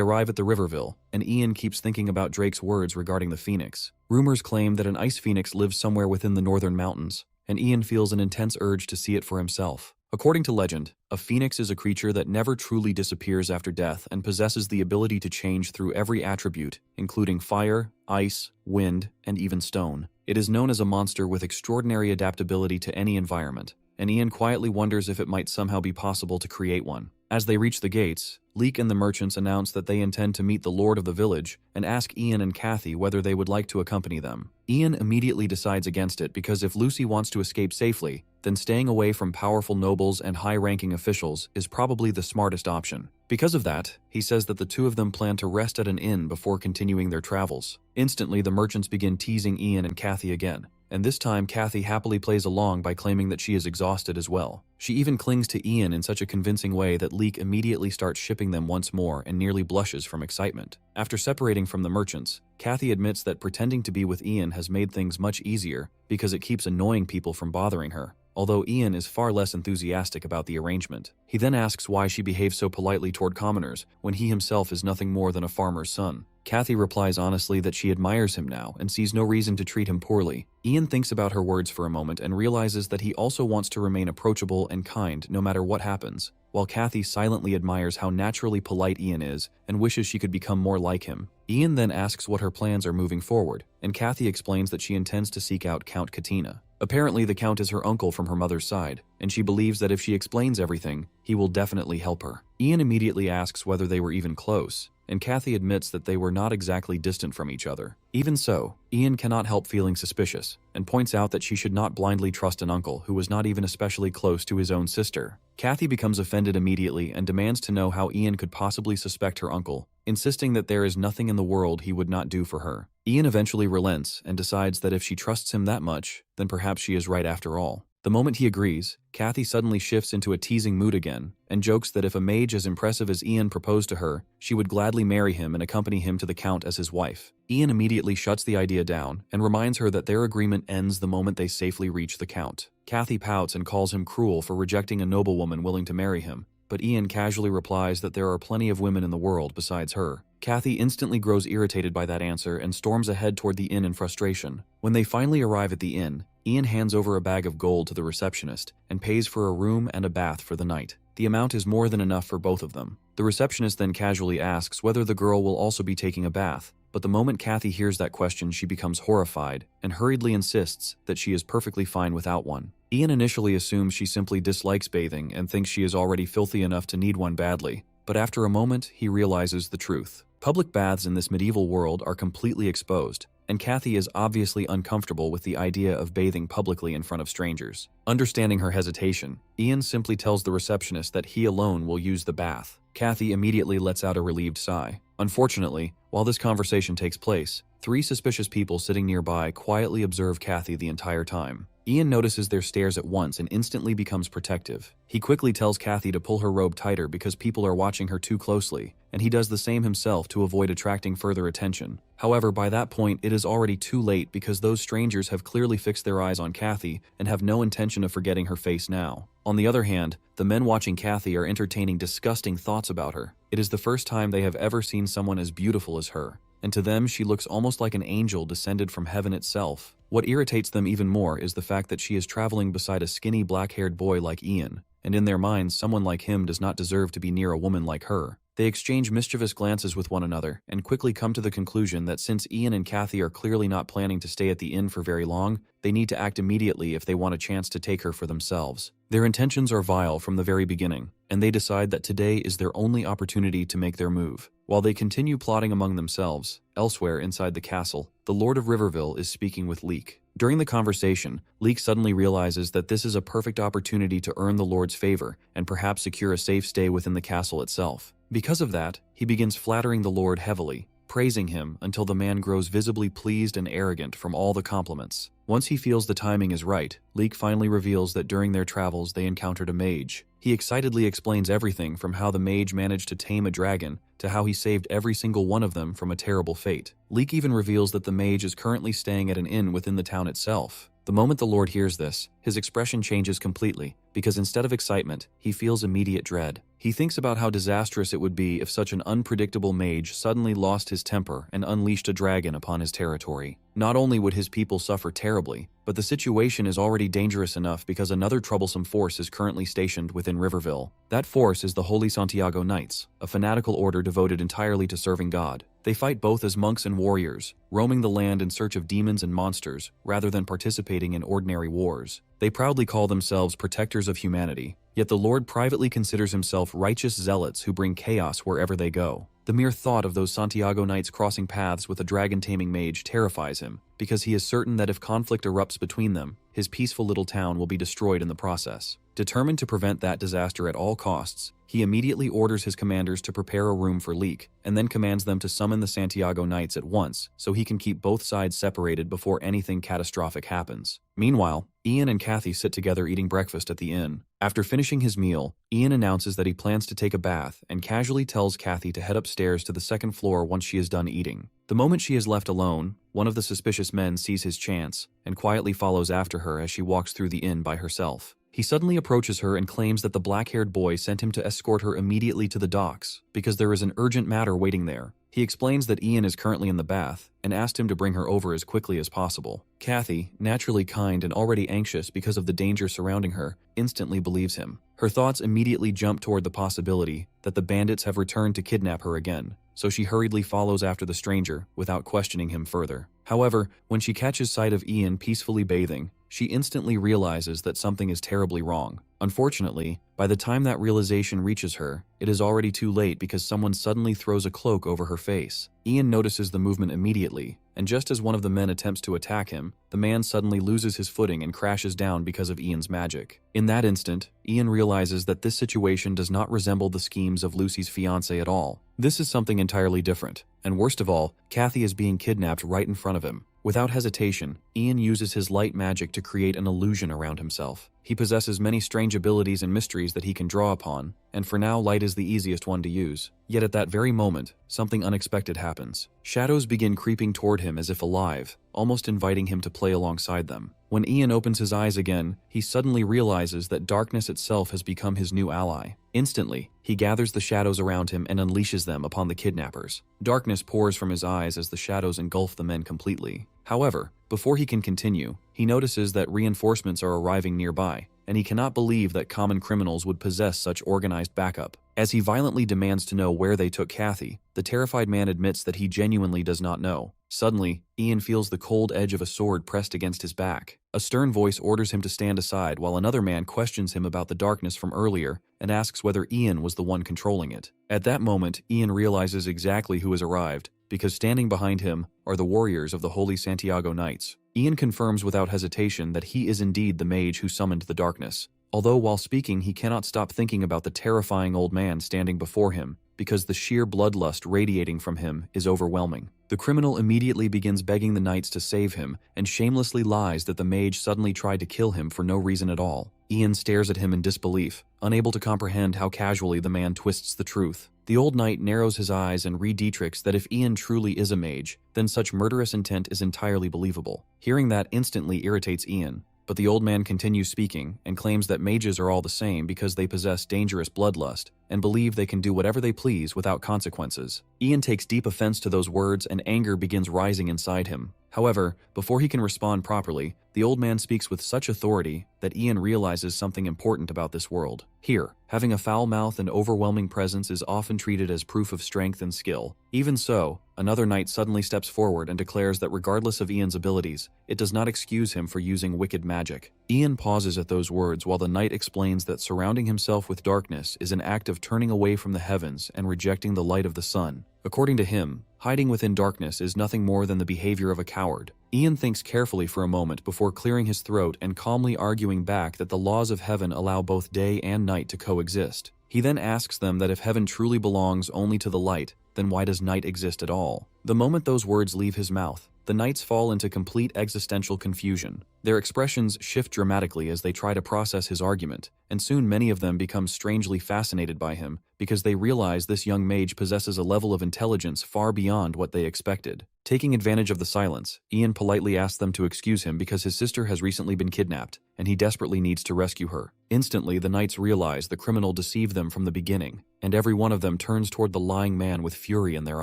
arrive at the Riverville, and Ian keeps thinking about Drake's words regarding the Phoenix. Rumors claim that an ice phoenix lives somewhere within the northern mountains, and Ian feels an intense urge to see it for himself. According to legend, a phoenix is a creature that never truly disappears after death and possesses the ability to change through every attribute, including fire, ice, wind, and even stone. It is known as a monster with extraordinary adaptability to any environment, and Ian quietly wonders if it might somehow be possible to create one. As they reach the gates, Leek and the merchants announce that they intend to meet the lord of the village and ask Ian and Kathy whether they would like to accompany them. Ian immediately decides against it because if Lucy wants to escape safely, then staying away from powerful nobles and high-ranking officials is probably the smartest option. Because of that, he says that the two of them plan to rest at an inn before continuing their travels. Instantly, the merchants begin teasing Ian and Kathy again, and this time Kathy happily plays along by claiming that she is exhausted as well. She even clings to Ian in such a convincing way that Leek immediately starts shipping them once more and nearly blushes from excitement. After separating from the merchants, Kathy admits that pretending to be with Ian has made things much easier because it keeps annoying people from bothering her, although Ian is far less enthusiastic about the arrangement. He then asks why she behaves so politely toward commoners when he himself is nothing more than a farmer's son. Kathy replies honestly that she admires him now and sees no reason to treat him poorly. Ian thinks about her words for a moment and realizes that he also wants to remain approachable and kind no matter what happens, while Kathy silently admires how naturally polite Ian is and wishes she could become more like him. Ian then asks what her plans are moving forward, and Kathy explains that she intends to seek out Count Katina. Apparently, the Count is her uncle from her mother's side, and she believes that if she explains everything, he will definitely help her. Ian immediately asks whether they were even close, and Kathy admits that they were not exactly distant from each other. Even so, Ian cannot help feeling suspicious, and points out that she should not blindly trust an uncle who was not even especially close to his own sister. Kathy becomes offended immediately and demands to know how Ian could possibly suspect her uncle, insisting that there is nothing in the world he would not do for her. Ian eventually relents and decides that if she trusts him that much, then perhaps she is right after all. The moment he agrees, Kathy suddenly shifts into a teasing mood again and jokes that if a mage as impressive as Ian proposed to her, she would gladly marry him and accompany him to the Count as his wife. Ian immediately shuts the idea down and reminds her that their agreement ends the moment they safely reach the Count. Kathy pouts and calls him cruel for rejecting a noblewoman willing to marry him, but Ian casually replies that there are plenty of women in the world besides her. Kathy instantly grows irritated by that answer and storms ahead toward the inn in frustration. When they finally arrive at the inn, Ian hands over a bag of gold to the receptionist and pays for a room and a bath for the night. The amount is more than enough for both of them. The receptionist then casually asks whether the girl will also be taking a bath, but the moment Kathy hears that question, she becomes horrified and hurriedly insists that she is perfectly fine without one. Ian initially assumes she simply dislikes bathing and thinks she is already filthy enough to need one badly, but after a moment, he realizes the truth. Public baths in this medieval world are completely exposed, and Kathy is obviously uncomfortable with the idea of bathing publicly in front of strangers. Understanding her hesitation, Ian simply tells the receptionist that he alone will use the bath. Kathy immediately lets out a relieved sigh. Unfortunately, While this conversation takes place, 3 suspicious people sitting nearby quietly observe Kathy the entire time. Ian notices their stares at once and instantly becomes protective. He quickly tells Kathy to pull her robe tighter because people are watching her too closely, and he does the same himself to avoid attracting further attention. However, by that point, it is already too late because those strangers have clearly fixed their eyes on Kathy and have no intention of forgetting her face now. On the other hand, the men watching Kathy are entertaining disgusting thoughts about her. It is the first time they have ever seen someone as beautiful as her, and to them she looks almost like an angel descended from heaven itself. What irritates them even more is the fact that she is traveling beside a skinny black-haired boy like Ian, and in their minds someone like him does not deserve to be near a woman like her. They exchange mischievous glances with one another and quickly come to the conclusion that since Ian and Kathy are clearly not planning to stay at the inn for very long, they need to act immediately if they want a chance to take her for themselves. Their intentions are vile from the very beginning, and they decide that today is their only opportunity to make their move. While they continue plotting among themselves, elsewhere inside the castle, the Lord of Riverville is speaking with Leek. During the conversation, Leek suddenly realizes that this is a perfect opportunity to earn the Lord's favor and perhaps secure a safe stay within the castle itself. Because of that, he begins flattering the Lord heavily, praising him until the man grows visibly pleased and arrogant from all the compliments. Once he feels the timing is right, Leek finally reveals that during their travels they encountered a mage. He excitedly explains everything from how the mage managed to tame a dragon to how he saved every single one of them from a terrible fate. Leek even reveals that the mage is currently staying at an inn within the town itself. The moment the Lord hears this, his expression changes completely, because instead of excitement, he feels immediate dread. He thinks about how disastrous it would be if such an unpredictable mage suddenly lost his temper and unleashed a dragon upon his territory. Not only would his people suffer terribly, but the situation is already dangerous enough because another troublesome force is currently stationed within Riverville. That force is the Holy Santiago Knights, a fanatical order devoted entirely to serving God. They fight both as monks and warriors, roaming the land in search of demons and monsters, rather than participating in ordinary wars. They proudly call themselves protectors of humanity, yet the Lord privately considers himself righteous zealots who bring chaos wherever they go. The mere thought of those Santiago Knights crossing paths with a dragon-taming mage terrifies him, because he is certain that if conflict erupts between them, his peaceful little town will be destroyed in the process. Determined to prevent that disaster at all costs, he immediately orders his commanders to prepare a room for Leek, and then commands them to summon the Santiago Knights at once so he can keep both sides separated before anything catastrophic happens. Meanwhile, Ian and Kathy sit together eating breakfast at the inn. After finishing his meal, Ian announces that he plans to take a bath and casually tells Kathy to head upstairs to the second floor once she is done eating. The moment she is left alone, one of the suspicious men sees his chance and quietly follows after her as she walks through the inn by herself. He suddenly approaches her and claims that the black-haired boy sent him to escort her immediately to the docks because there is an urgent matter waiting there. He explains that Ian is currently in the bath and asked him to bring her over as quickly as possible. Kathy, naturally kind and already anxious because of the danger surrounding her, instantly believes him. Her thoughts immediately jump toward the possibility that the bandits have returned to kidnap her again, so she hurriedly follows after the stranger without questioning him further. However, when she catches sight of Ian peacefully bathing, she instantly realizes that something is terribly wrong. Unfortunately, by the time that realization reaches her, it is already too late because someone suddenly throws a cloak over her face. Ian notices the movement immediately, and just as one of the men attempts to attack him, the man suddenly loses his footing and crashes down because of Ian's magic. In that instant, Ian realizes that this situation does not resemble the schemes of Lucy's fiancé at all. This is something entirely different, and worst of all, Kathy is being kidnapped right in front of him. Without hesitation, Ian uses his light magic to create an illusion around himself. He possesses many strange abilities and mysteries that he can draw upon, and for now light is the easiest one to use. Yet at that very moment, something unexpected happens. Shadows begin creeping toward him as if alive, almost inviting him to play alongside them. When Ian opens his eyes again, he suddenly realizes that darkness itself has become his new ally. Instantly, he gathers the shadows around him and unleashes them upon the kidnappers. Darkness pours from his eyes as the shadows engulf the men completely. However, before he can continue, he notices that reinforcements are arriving nearby, and he cannot believe that common criminals would possess such organized backup. As he violently demands to know where they took Kathy, the terrified man admits that he genuinely does not know. Suddenly, Ian feels the cold edge of a sword pressed against his back. A stern voice orders him to stand aside while another man questions him about the darkness from earlier and asks whether Ian was the one controlling it. At that moment, Ian realizes exactly who has arrived, because standing behind him are the warriors of the Holy Santiago Knights. Ian confirms without hesitation that he is indeed the mage who summoned the darkness. Although while speaking he cannot stop thinking about the terrifying old man standing before him, because the sheer bloodlust radiating from him is overwhelming. The criminal immediately begins begging the knights to save him and shamelessly lies that the mage suddenly tried to kill him for no reason at all. Ian stares at him in disbelief, unable to comprehend how casually the man twists the truth. The old knight narrows his eyes and re-Dietrichs that if Ian truly is a mage, then such murderous intent is entirely believable. Hearing that instantly irritates Ian, but the old man continues speaking and claims that mages are all the same because they possess dangerous bloodlust and believe they can do whatever they please without consequences. Ian takes deep offense to those words and anger begins rising inside him. However, before he can respond properly, the old man speaks with such authority that Ian realizes something important about this world. Here, having a foul mouth and overwhelming presence is often treated as proof of strength and skill. Even so, another knight suddenly steps forward and declares that regardless of Ian's abilities, it does not excuse him for using wicked magic. Ian pauses at those words while the knight explains that surrounding himself with darkness is an act of turning away from the heavens and rejecting the light of the sun. According to him, hiding within darkness is nothing more than the behavior of a coward. Ian thinks carefully for a moment before clearing his throat and calmly arguing back that the laws of heaven allow both day and night to coexist. He then asks them that if heaven truly belongs only to the light, then why does night exist at all? The moment those words leave his mouth, the knights fall into complete existential confusion. Their expressions shift dramatically as they try to process his argument, and soon many of them become strangely fascinated by him because they realize this young mage possesses a level of intelligence far beyond what they expected. Taking advantage of the silence, Ian politely asks them to excuse him because his sister has recently been kidnapped, and he desperately needs to rescue her. Instantly, the knights realize the criminal deceived them from the beginning, and every one of them turns toward the lying man with fury in their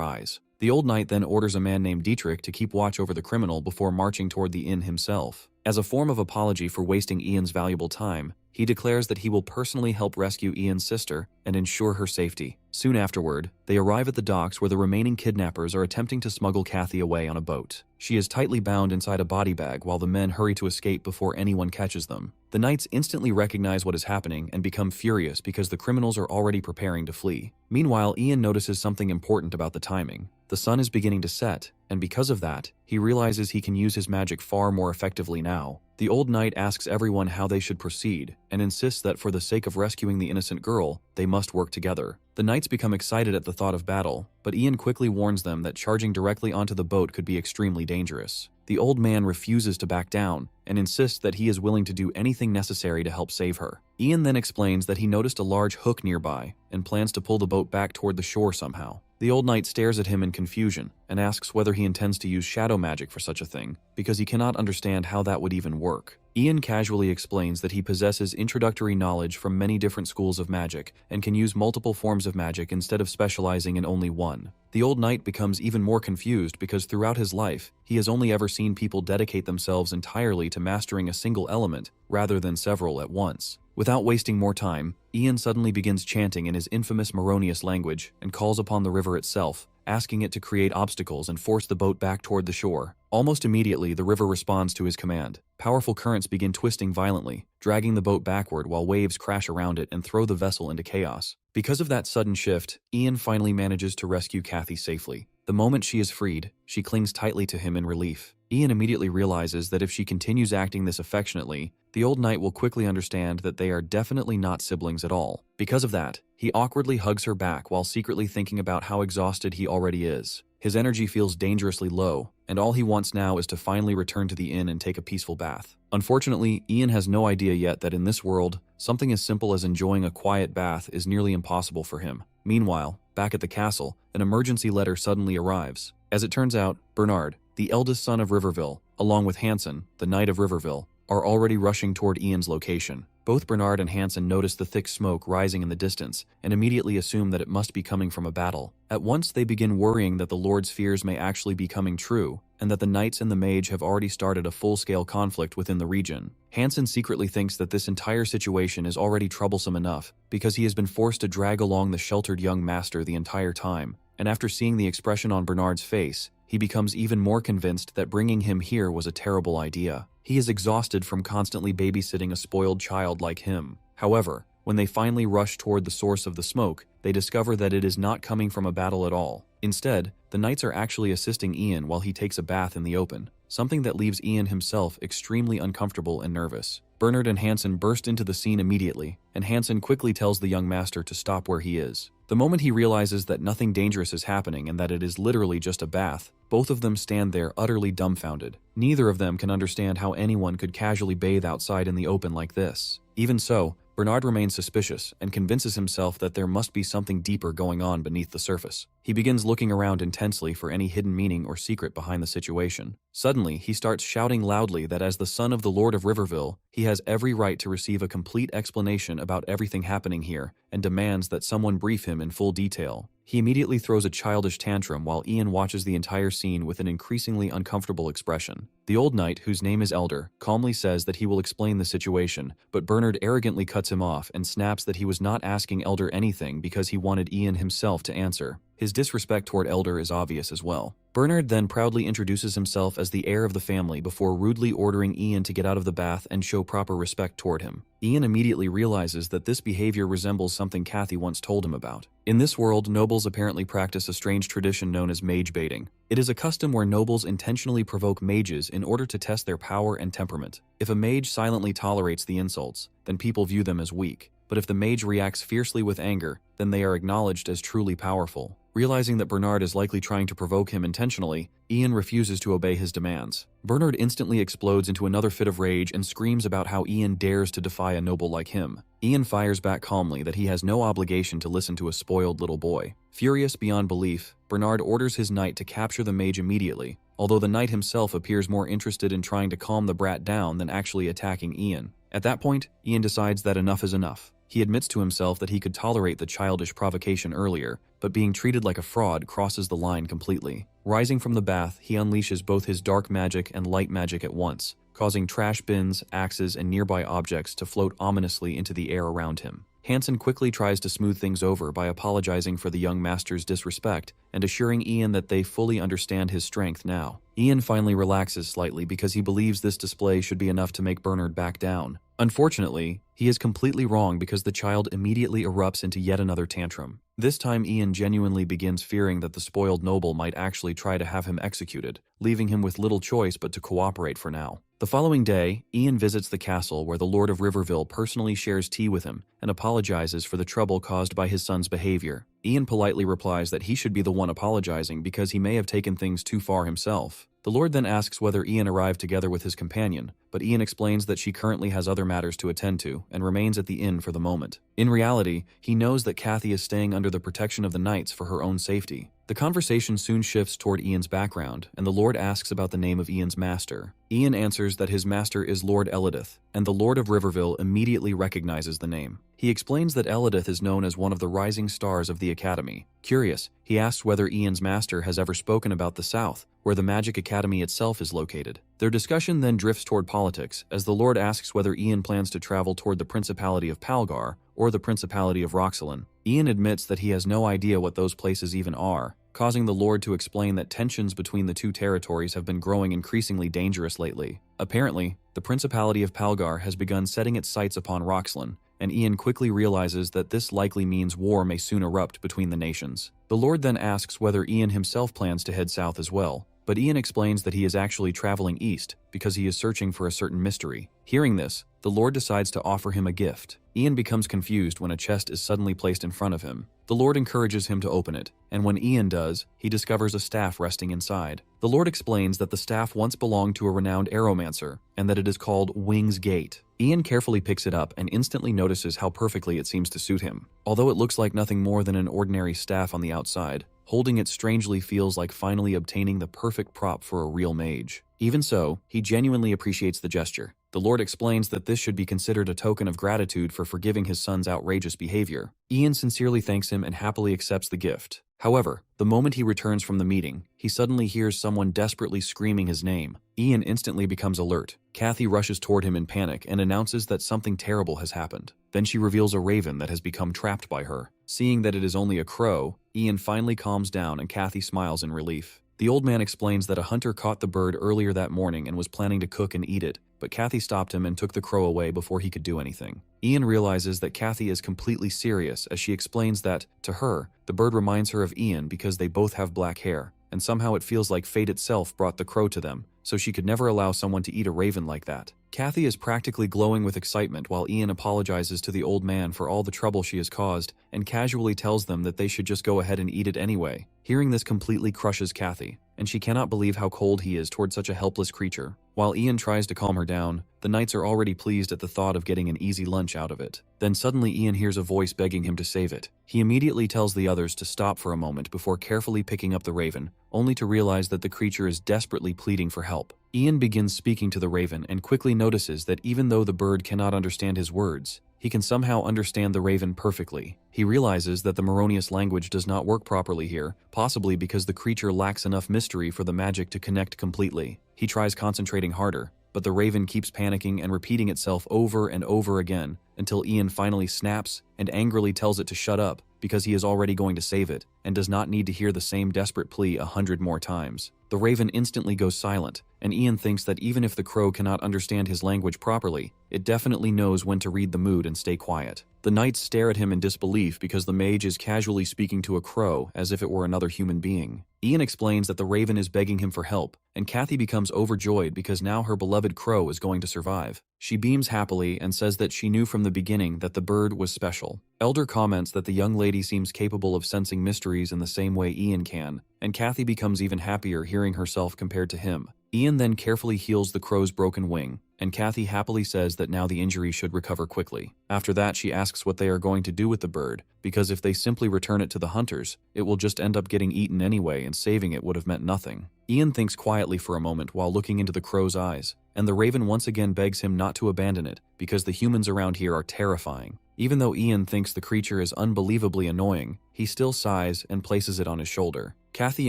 eyes. The old knight then orders a man named Dietrich to keep watch over the criminal before marching toward the inn himself. As a form of apology for wasting Ian's valuable time, he declares that he will personally help rescue Ian's sister and ensure her safety. Soon afterward, they arrive at the docks where the remaining kidnappers are attempting to smuggle Kathy away on a boat. She is tightly bound inside a body bag while the men hurry to escape before anyone catches them. The knights instantly recognize what is happening and become furious because the criminals are already preparing to flee. Meanwhile, Ian notices something important about the timing. The sun is beginning to set, and because of that, he realizes he can use his magic far more effectively now. The old knight asks everyone how they should proceed, and insists that for the sake of rescuing the innocent girl, they must work together. The knights become excited at the thought of battle, but Ian quickly warns them that charging directly onto the boat could be extremely dangerous. The old man refuses to back down, and insists that he is willing to do anything necessary to help save her. Ian then explains that he noticed a large hook nearby, and plans to pull the boat back toward the shore somehow. The old knight stares at him in confusion, and asks whether he intends to use shadow magic for such a thing, because he cannot understand how that would even work. Ian casually explains that he possesses introductory knowledge from many different schools of magic, and can use multiple forms of magic instead of specializing in only one. The old knight becomes even more confused because throughout his life, he has only ever seen people dedicate themselves entirely to mastering a single element, rather than several at once. Without wasting more time, Ian suddenly begins chanting in his infamous Moronius language and calls upon the river itself, asking it to create obstacles and force the boat back toward the shore. Almost immediately, the river responds to his command. Powerful currents begin twisting violently, dragging the boat backward while waves crash around it and throw the vessel into chaos. Because of that sudden shift, Ian finally manages to rescue Kathy safely. The moment she is freed, she clings tightly to him in relief. Ian immediately realizes that if she continues acting this affectionately, the old knight will quickly understand that they are definitely not siblings at all. Because of that, he awkwardly hugs her back while secretly thinking about how exhausted he already is. His energy feels dangerously low, and all he wants now is to finally return to the inn and take a peaceful bath. Unfortunately, Ian has no idea yet that in this world, something as simple as enjoying a quiet bath is nearly impossible for him. Meanwhile, back at the castle, an emergency letter suddenly arrives. As it turns out, Bernard, the eldest son of Riverville, along with Hansen, the knight of Riverville, are already rushing toward Ian's location. Both Bernard and Hansen notice the thick smoke rising in the distance and immediately assume that it must be coming from a battle. At once they begin worrying that the Lord's fears may actually be coming true, and that the knights and the mage have already started a full-scale conflict within the region. Hansen secretly thinks that this entire situation is already troublesome enough because he has been forced to drag along the sheltered young master the entire time, and after seeing the expression on Bernard's face, he becomes even more convinced that bringing him here was a terrible idea. He is exhausted from constantly babysitting a spoiled child like him. However, when they finally rush toward the source of the smoke, they discover that it is not coming from a battle at all. Instead, the knights are actually assisting Ian while he takes a bath in the open, something that leaves Ian himself extremely uncomfortable and nervous. Bernard and Hansen burst into the scene immediately, and Hansen quickly tells the young master to stop where he is. The moment he realizes that nothing dangerous is happening and that it is literally just a bath, both of them stand there utterly dumbfounded. Neither of them can understand how anyone could casually bathe outside in the open like this. Even so, Bernard remains suspicious and convinces himself that there must be something deeper going on beneath the surface. He begins looking around intensely for any hidden meaning or secret behind the situation. Suddenly, he starts shouting loudly that as the son of the Lord of Riverville, he has every right to receive a complete explanation about everything happening here and demands that someone brief him in full detail. He immediately throws a childish tantrum while Ian watches the entire scene with an increasingly uncomfortable expression. The old knight, whose name is Elder, calmly says that he will explain the situation, but Bernard arrogantly cuts him off and snaps that he was not asking Elder anything because he wanted Ian himself to answer. His disrespect toward Elder is obvious as well. Bernard then proudly introduces himself as the heir of the family before rudely ordering Ian to get out of the bath and show proper respect toward him. Ian immediately realizes that this behavior resembles something Kathy once told him about. In this world, nobles apparently practice a strange tradition known as mage baiting. It is a custom where nobles intentionally provoke mages in order to test their power and temperament. If a mage silently tolerates the insults, then people view them as weak. But if the mage reacts fiercely with anger, then they are acknowledged as truly powerful. Realizing that Bernard is likely trying to provoke him intentionally, Ian refuses to obey his demands. Bernard instantly explodes into another fit of rage and screams about how Ian dares to defy a noble like him. Ian fires back calmly that he has no obligation to listen to a spoiled little boy. Furious beyond belief, Bernard orders his knight to capture the mage immediately, although the knight himself appears more interested in trying to calm the brat down than actually attacking Ian. At that point, Ian decides that enough is enough. He admits to himself that he could tolerate the childish provocation earlier, but being treated like a fraud crosses the line completely. Rising from the bath, he unleashes both his dark magic and light magic at once, causing trash bins, axes, and nearby objects to float ominously into the air around him. Hansen quickly tries to smooth things over by apologizing for the young master's disrespect and assuring Ian that they fully understand his strength now. Ian finally relaxes slightly because he believes this display should be enough to make Bernard back down. Unfortunately, he is completely wrong because the child immediately erupts into yet another tantrum. This time Ian genuinely begins fearing that the spoiled noble might actually try to have him executed, leaving him with little choice but to cooperate for now. The following day, Ian visits the castle where the Lord of Riverville personally shares tea with him and apologizes for the trouble caused by his son's behavior. Ian politely replies that he should be the one apologizing because he may have taken things too far himself. The Lord then asks whether Ian arrived together with his companion, but Ian explains that she currently has other matters to attend to and remains at the inn for the moment. In reality, he knows that Kathy is staying under the protection of the knights for her own safety. The conversation soon shifts toward Ian's background, and the Lord asks about the name of Ian's master. Ian answers that his master is Lord Elidith, and the Lord of Riverville immediately recognizes the name. He explains that Elidith is known as one of the rising stars of the Academy. Curious, he asks whether Ian's master has ever spoken about the South, where the Magic Academy itself is located. Their discussion then drifts toward politics, as the Lord asks whether Ian plans to travel toward the Principality of Palgar or the Principality of Roxelin. Ian admits that he has no idea what those places even are, causing the Lord to explain that tensions between the two territories have been growing increasingly dangerous lately. Apparently, the Principality of Palgar has begun setting its sights upon Roxelin, and Ian quickly realizes that this likely means war may soon erupt between the nations. The Lord then asks whether Ian himself plans to head south as well, but Ian explains that he is actually traveling east because he is searching for a certain mystery. Hearing this, the Lord decides to offer him a gift. Ian becomes confused when a chest is suddenly placed in front of him. The Lord encourages him to open it, and when Ian does, he discovers a staff resting inside. The Lord explains that the staff once belonged to a renowned aeromancer, and that it is called Wing's Gate. Ian carefully picks it up and instantly notices how perfectly it seems to suit him. Although it looks like nothing more than an ordinary staff on the outside, holding it strangely feels like finally obtaining the perfect prop for a real mage. Even so, he genuinely appreciates the gesture. The Lord explains that this should be considered a token of gratitude for forgiving his son's outrageous behavior. Ian sincerely thanks him and happily accepts the gift. However, the moment he returns from the meeting, he suddenly hears someone desperately screaming his name. Ian instantly becomes alert. Kathy rushes toward him in panic and announces that something terrible has happened. Then she reveals a raven that has become trapped by her. Seeing that it is only a crow, Ian finally calms down and Kathy smiles in relief. The old man explains that a hunter caught the bird earlier that morning and was planning to cook and eat it, but Kathy stopped him and took the crow away before he could do anything. Ian realizes that Kathy is completely serious as she explains that, to her, the bird reminds her of Ian because they both have black hair, and somehow it feels like fate itself brought the crow to them, so she could never allow someone to eat a raven like that. Kathy is practically glowing with excitement while Ian apologizes to the old man for all the trouble she has caused and casually tells them that they should just go ahead and eat it anyway. Hearing this completely crushes Kathy, and she cannot believe how cold he is toward such a helpless creature. While Ian tries to calm her down, the knights are already pleased at the thought of getting an easy lunch out of it. Then suddenly Ian hears a voice begging him to save it. He immediately tells the others to stop for a moment before carefully picking up the raven, only to realize that the creature is desperately pleading for help. Ian begins speaking to the raven and quickly notices that even though the bird cannot understand his words, he can somehow understand the raven perfectly. He realizes that the Maronius language does not work properly here, possibly because the creature lacks enough mystery for the magic to connect completely. He tries concentrating harder, but the raven keeps panicking and repeating itself over and over again until Ian finally snaps and angrily tells it to shut up because he is already going to save it and does not need to hear the same desperate plea 100 more times. The raven instantly goes silent, and Ian thinks that even if the crow cannot understand his language properly, it definitely knows when to read the mood and stay quiet. The knights stare at him in disbelief because the mage is casually speaking to a crow as if it were another human being. Ian explains that the raven is begging him for help, and Kathy becomes overjoyed because now her beloved crow is going to survive. She beams happily and says that she knew from the beginning that the bird was special. Elder comments that the young lady seems capable of sensing mysteries in the same way Ian can, and Kathy becomes even happier hearing herself compared to him. Ian then carefully heals the crow's broken wing, and Kathy happily says that now the injury should recover quickly. After that, she asks what they are going to do with the bird, because if they simply return it to the hunters, it will just end up getting eaten anyway and saving it would have meant nothing. Ian thinks quietly for a moment while looking into the crow's eyes, and the raven once again begs him not to abandon it because the humans around here are terrifying. Even though Ian thinks the creature is unbelievably annoying, he still sighs and places it on his shoulder. Kathy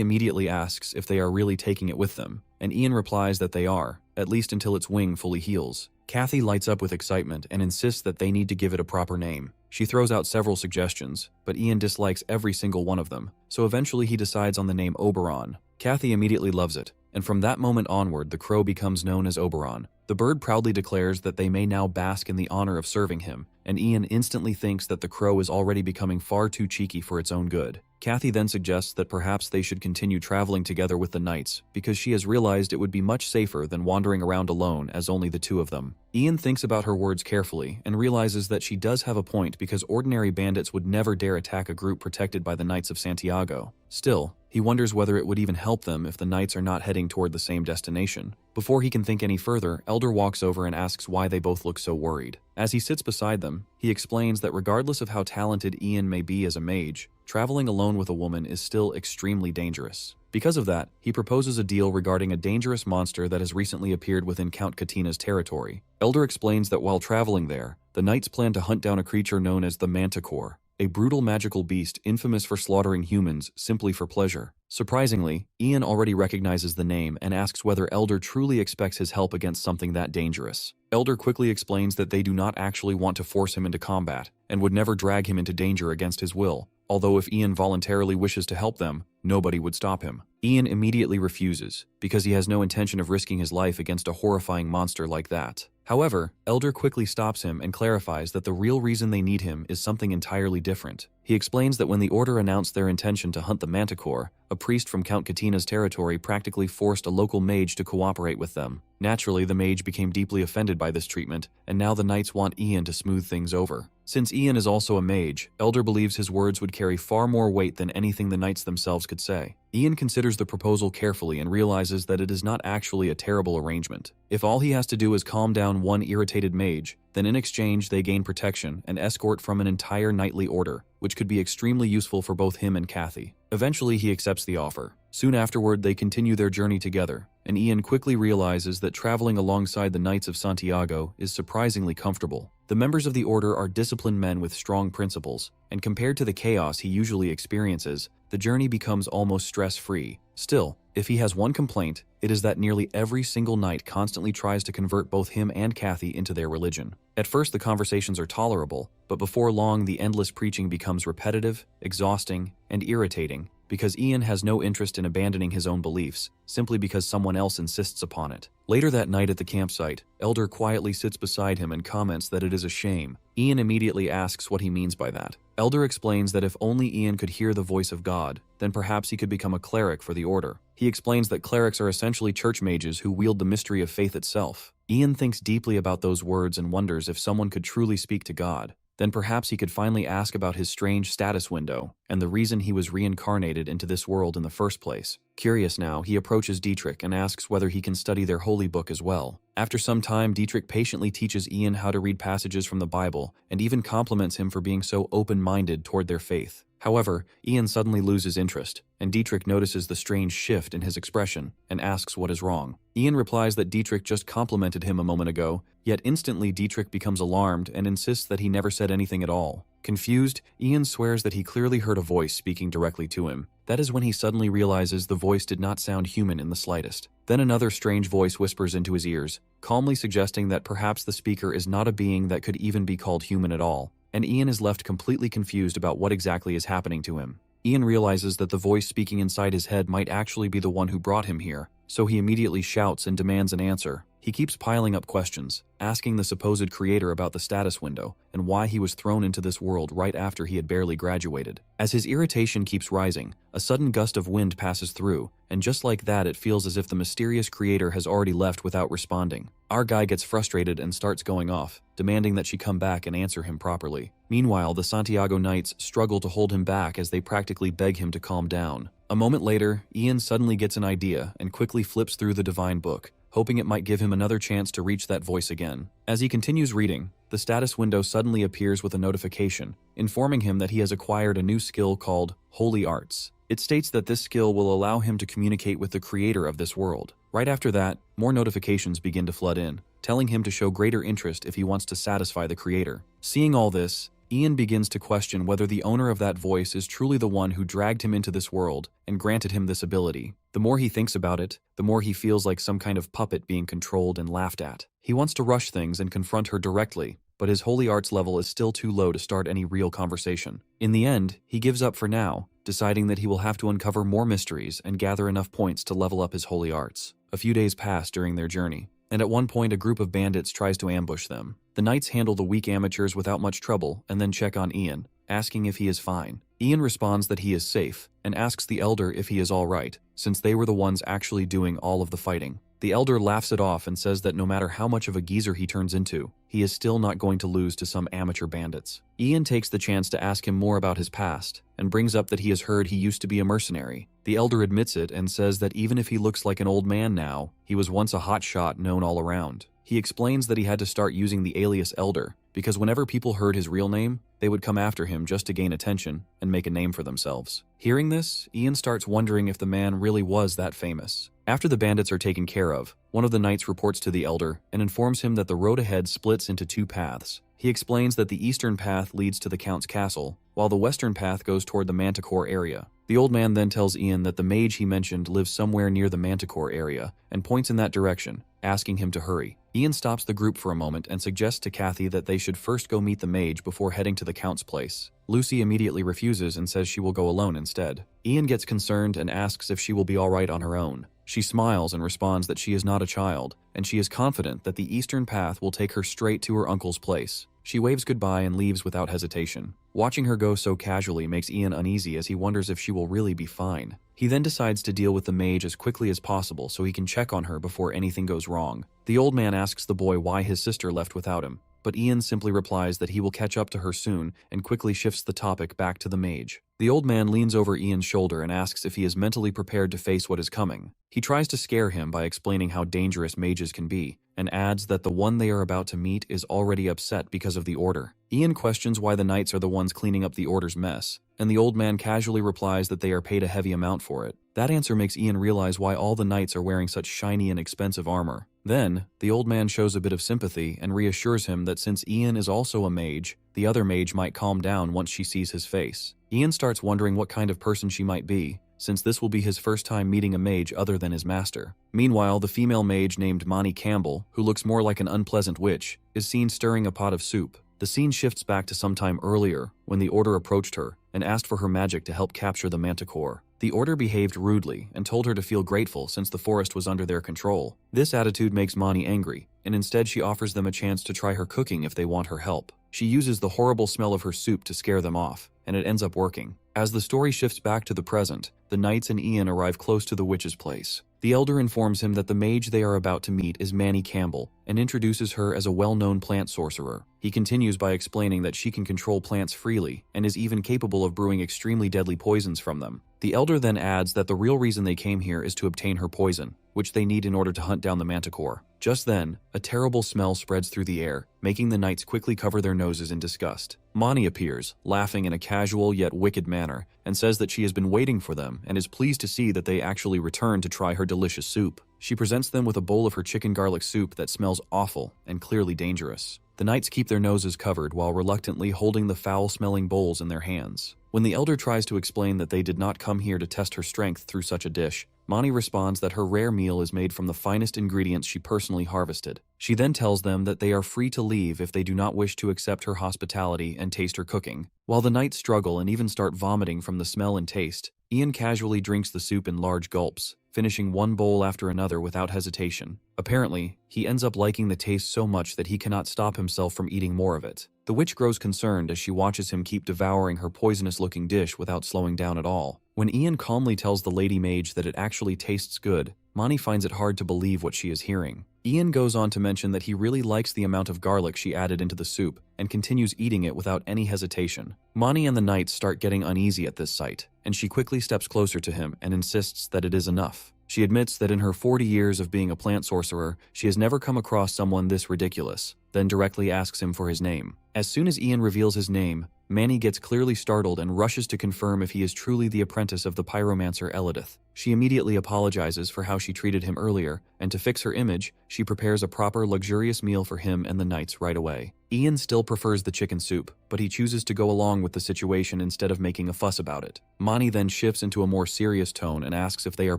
immediately asks if they are really taking it with them, and Ian replies that they are, at least until its wing fully heals. Kathy lights up with excitement and insists that they need to give it a proper name. She throws out several suggestions, but Ian dislikes every single one of them, so eventually he decides on the name Oberon. Kathy immediately loves it, and from that moment onward the crow becomes known as Oberon. The bird proudly declares that they may now bask in the honor of serving him, and Ian instantly thinks that the crow is already becoming far too cheeky for its own good. Kathy then suggests that perhaps they should continue traveling together with the knights, because she has realized it would be much safer than wandering around alone as only the two of them. Ian thinks about her words carefully and realizes that she does have a point because ordinary bandits would never dare attack a group protected by the Knights of Santiago. Still, he wonders whether it would even help them if the knights are not heading toward the same destination. Before he can think any further, Elder walks over and asks why they both look so worried. As he sits beside them, he explains that regardless of how talented Ian may be as a mage, traveling alone with a woman is still extremely dangerous. Because of that, he proposes a deal regarding a dangerous monster that has recently appeared within Count Katina's territory. Elder explains that while traveling there, the knights plan to hunt down a creature known as the manticor, a brutal magical beast infamous for slaughtering humans simply for pleasure. Surprisingly, Ian already recognizes the name and asks whether Elder truly expects his help against something that dangerous. Elder quickly explains that they do not actually want to force him into combat, and would never drag him into danger against his will, although if Ian voluntarily wishes to help them, nobody would stop him. Ian immediately refuses, because he has no intention of risking his life against a horrifying monster like that. However, Elder quickly stops him and clarifies that the real reason they need him is something entirely different. He explains that when the Order announced their intention to hunt the manticor, a priest from Count Katina's territory practically forced a local mage to cooperate with them. Naturally, the mage became deeply offended by this treatment, and now the knights want Ian to smooth things over. Since Ian is also a mage, Elder believes his words would carry far more weight than anything the knights themselves could say. Ian considers the proposal carefully and realizes that it is not actually a terrible arrangement. If all he has to do is calm down one irritated mage, then in exchange they gain protection and escort from an entire knightly order, which could be extremely useful for both him and Kathy. Eventually he accepts the offer. Soon afterward they continue their journey together, and Ian quickly realizes that traveling alongside the Knights of Santiago is surprisingly comfortable. The members of the Order are disciplined men with strong principles, and compared to the chaos he usually experiences, the journey becomes almost stress-free. Still, if he has one complaint, it is that nearly every single knight constantly tries to convert both him and Kathy into their religion. At first the conversations are tolerable, but before long the endless preaching becomes repetitive, exhausting, and irritating, because Ian has no interest in abandoning his own beliefs, simply because someone else insists upon it. Later that night at the campsite, Elder quietly sits beside him and comments that it is a shame. Ian immediately asks what he means by that. Elder explains that if only Ian could hear the voice of God, then perhaps he could become a cleric for the order. He explains that clerics are essentially church mages who wield the mystery of faith itself. Ian thinks deeply about those words and wonders if someone could truly speak to God. Then perhaps he could finally ask about his strange status window and the reason he was reincarnated into this world in the first place. Curious now, he approaches Dietrich and asks whether he can study their holy book as well. After some time, Dietrich patiently teaches Ian how to read passages from the Bible and even compliments him for being so open-minded toward their faith. However, Ian suddenly loses interest, and Dietrich notices the strange shift in his expression and asks what is wrong. Ian replies that Dietrich just complimented him a moment ago, yet instantly Dietrich becomes alarmed and insists that he never said anything at all. Confused, Ian swears that he clearly heard a voice speaking directly to him. That is when he suddenly realizes the voice did not sound human in the slightest. Then another strange voice whispers into his ears, calmly suggesting that perhaps the speaker is not a being that could even be called human at all, and Ian is left completely confused about what exactly is happening to him. Ian realizes that the voice speaking inside his head might actually be the one who brought him here, so he immediately shouts and demands an answer. He keeps piling up questions, asking the supposed creator about the status window and why he was thrown into this world right after he had barely graduated. As his irritation keeps rising, a sudden gust of wind passes through, and just like that it feels as if the mysterious creator has already left without responding. Our guy gets frustrated and starts going off, demanding that she come back and answer him properly. Meanwhile, the Santiago Knights struggle to hold him back as they practically beg him to calm down. A moment later, Ian suddenly gets an idea and quickly flips through the divine book, hoping it might give him another chance to reach that voice again. As he continues reading, the status window suddenly appears with a notification, informing him that he has acquired a new skill called Holy Arts. It states that this skill will allow him to communicate with the creator of this world. Right after that, more notifications begin to flood in, telling him to show greater interest if he wants to satisfy the creator. Seeing all this, Ian begins to question whether the owner of that voice is truly the one who dragged him into this world and granted him this ability. The more he thinks about it, the more he feels like some kind of puppet being controlled and laughed at. He wants to rush things and confront her directly, but his holy arts level is still too low to start any real conversation. In the end, he gives up for now, deciding that he will have to uncover more mysteries and gather enough points to level up his holy arts. A few days pass during their journey, and at one point a group of bandits tries to ambush them. The knights handle the weak amateurs without much trouble and then check on Ian, asking if he is fine. Ian responds that he is safe and asks the elder if he is alright, since they were the ones actually doing all of the fighting. The elder laughs it off and says that no matter how much of a geezer he turns into, he is still not going to lose to some amateur bandits. Ian takes the chance to ask him more about his past and brings up that he has heard he used to be a mercenary. The elder admits it and says that even if he looks like an old man now, he was once a hotshot known all around. He explains that he had to start using the alias Elder because whenever people heard his real name, they would come after him just to gain attention and make a name for themselves. Hearing this, Ian starts wondering if the man really was that famous. After the bandits are taken care of, one of the knights reports to the elder and informs him that the road ahead splits into two paths. He explains that the eastern path leads to the Count's castle, while the western path goes toward the manticor area. The old man then tells Ian that the mage he mentioned lives somewhere near the manticor area and points in that direction, asking him to hurry. Ian stops the group for a moment and suggests to Kathy that they should first go meet the mage before heading to the Count's place. Lucy immediately refuses and says she will go alone instead. Ian gets concerned and asks if she will be alright on her own. She smiles and responds that she is not a child, and she is confident that the eastern path will take her straight to her uncle's place. She waves goodbye and leaves without hesitation. Watching her go so casually makes Ian uneasy as he wonders if she will really be fine. He then decides to deal with the mage as quickly as possible so he can check on her before anything goes wrong. The old man asks the boy why his sister left without him, but Ian simply replies that he will catch up to her soon and quickly shifts the topic back to the mage. The old man leans over Ian's shoulder and asks if he is mentally prepared to face what is coming. He tries to scare him by explaining how dangerous mages can be, and adds that the one they are about to meet is already upset because of the order. Ian questions why the knights are the ones cleaning up the order's mess, and the old man casually replies that they are paid a heavy amount for it. That answer makes Ian realize why all the knights are wearing such shiny and expensive armor. Then, the old man shows a bit of sympathy and reassures him that since Ian is also a mage, the other mage might calm down once she sees his face. Ian starts wondering what kind of person she might be, since this will be his first time meeting a mage other than his master. Meanwhile, the female mage named Monty Campbell, who looks more like an unpleasant witch, is seen stirring a pot of soup. The scene shifts back to some time earlier, when the Order approached her and asked for her magic to help capture the manticor. The order behaved rudely and told her to feel grateful since the forest was under their control. This attitude makes Mani angry, and instead she offers them a chance to try her cooking if they want her help. She uses the horrible smell of her soup to scare them off, and it ends up working. As the story shifts back to the present, the knights and Ian arrive close to the witch's place. The elder informs him that the mage they are about to meet is Manny Campbell and introduces her as a well-known plant sorcerer. He continues by explaining that she can control plants freely and is even capable of brewing extremely deadly poisons from them. The elder then adds that the real reason they came here is to obtain her poison, which they need in order to hunt down the manticor. Just then, a terrible smell spreads through the air, making the knights quickly cover their noses in disgust. Mani appears, laughing in a casual yet wicked manner, and says that she has been waiting for them and is pleased to see that they actually return to try her delicious soup. She presents them with a bowl of her chicken garlic soup that smells awful and clearly dangerous. The knights keep their noses covered while reluctantly holding the foul-smelling bowls in their hands. When the elder tries to explain that they did not come here to test her strength through such a dish, Mani responds that her rare meal is made from the finest ingredients she personally harvested. She then tells them that they are free to leave if they do not wish to accept her hospitality and taste her cooking. While the knights struggle and even start vomiting from the smell and taste, Ian casually drinks the soup in large gulps, finishing one bowl after another without hesitation. Apparently, he ends up liking the taste so much that he cannot stop himself from eating more of it. The witch grows concerned as she watches him keep devouring her poisonous-looking dish without slowing down at all. When Ian calmly tells the lady mage that it actually tastes good, Mani finds it hard to believe what she is hearing. Ian goes on to mention that he really likes the amount of garlic she added into the soup and continues eating it without any hesitation. Mani and the knights start getting uneasy at this sight, and she quickly steps closer to him and insists that it is enough. She admits that in her 40 years of being a plant sorcerer, she has never come across someone this ridiculous, then directly asks him for his name. As soon as Ian reveals his name, Manny gets clearly startled and rushes to confirm if he is truly the apprentice of the pyromancer Elidith. She immediately apologizes for how she treated him earlier, and to fix her image, she prepares a proper luxurious meal for him and the knights right away. Ian still prefers the chicken soup, but he chooses to go along with the situation instead of making a fuss about it. Mani then shifts into a more serious tone and asks if they are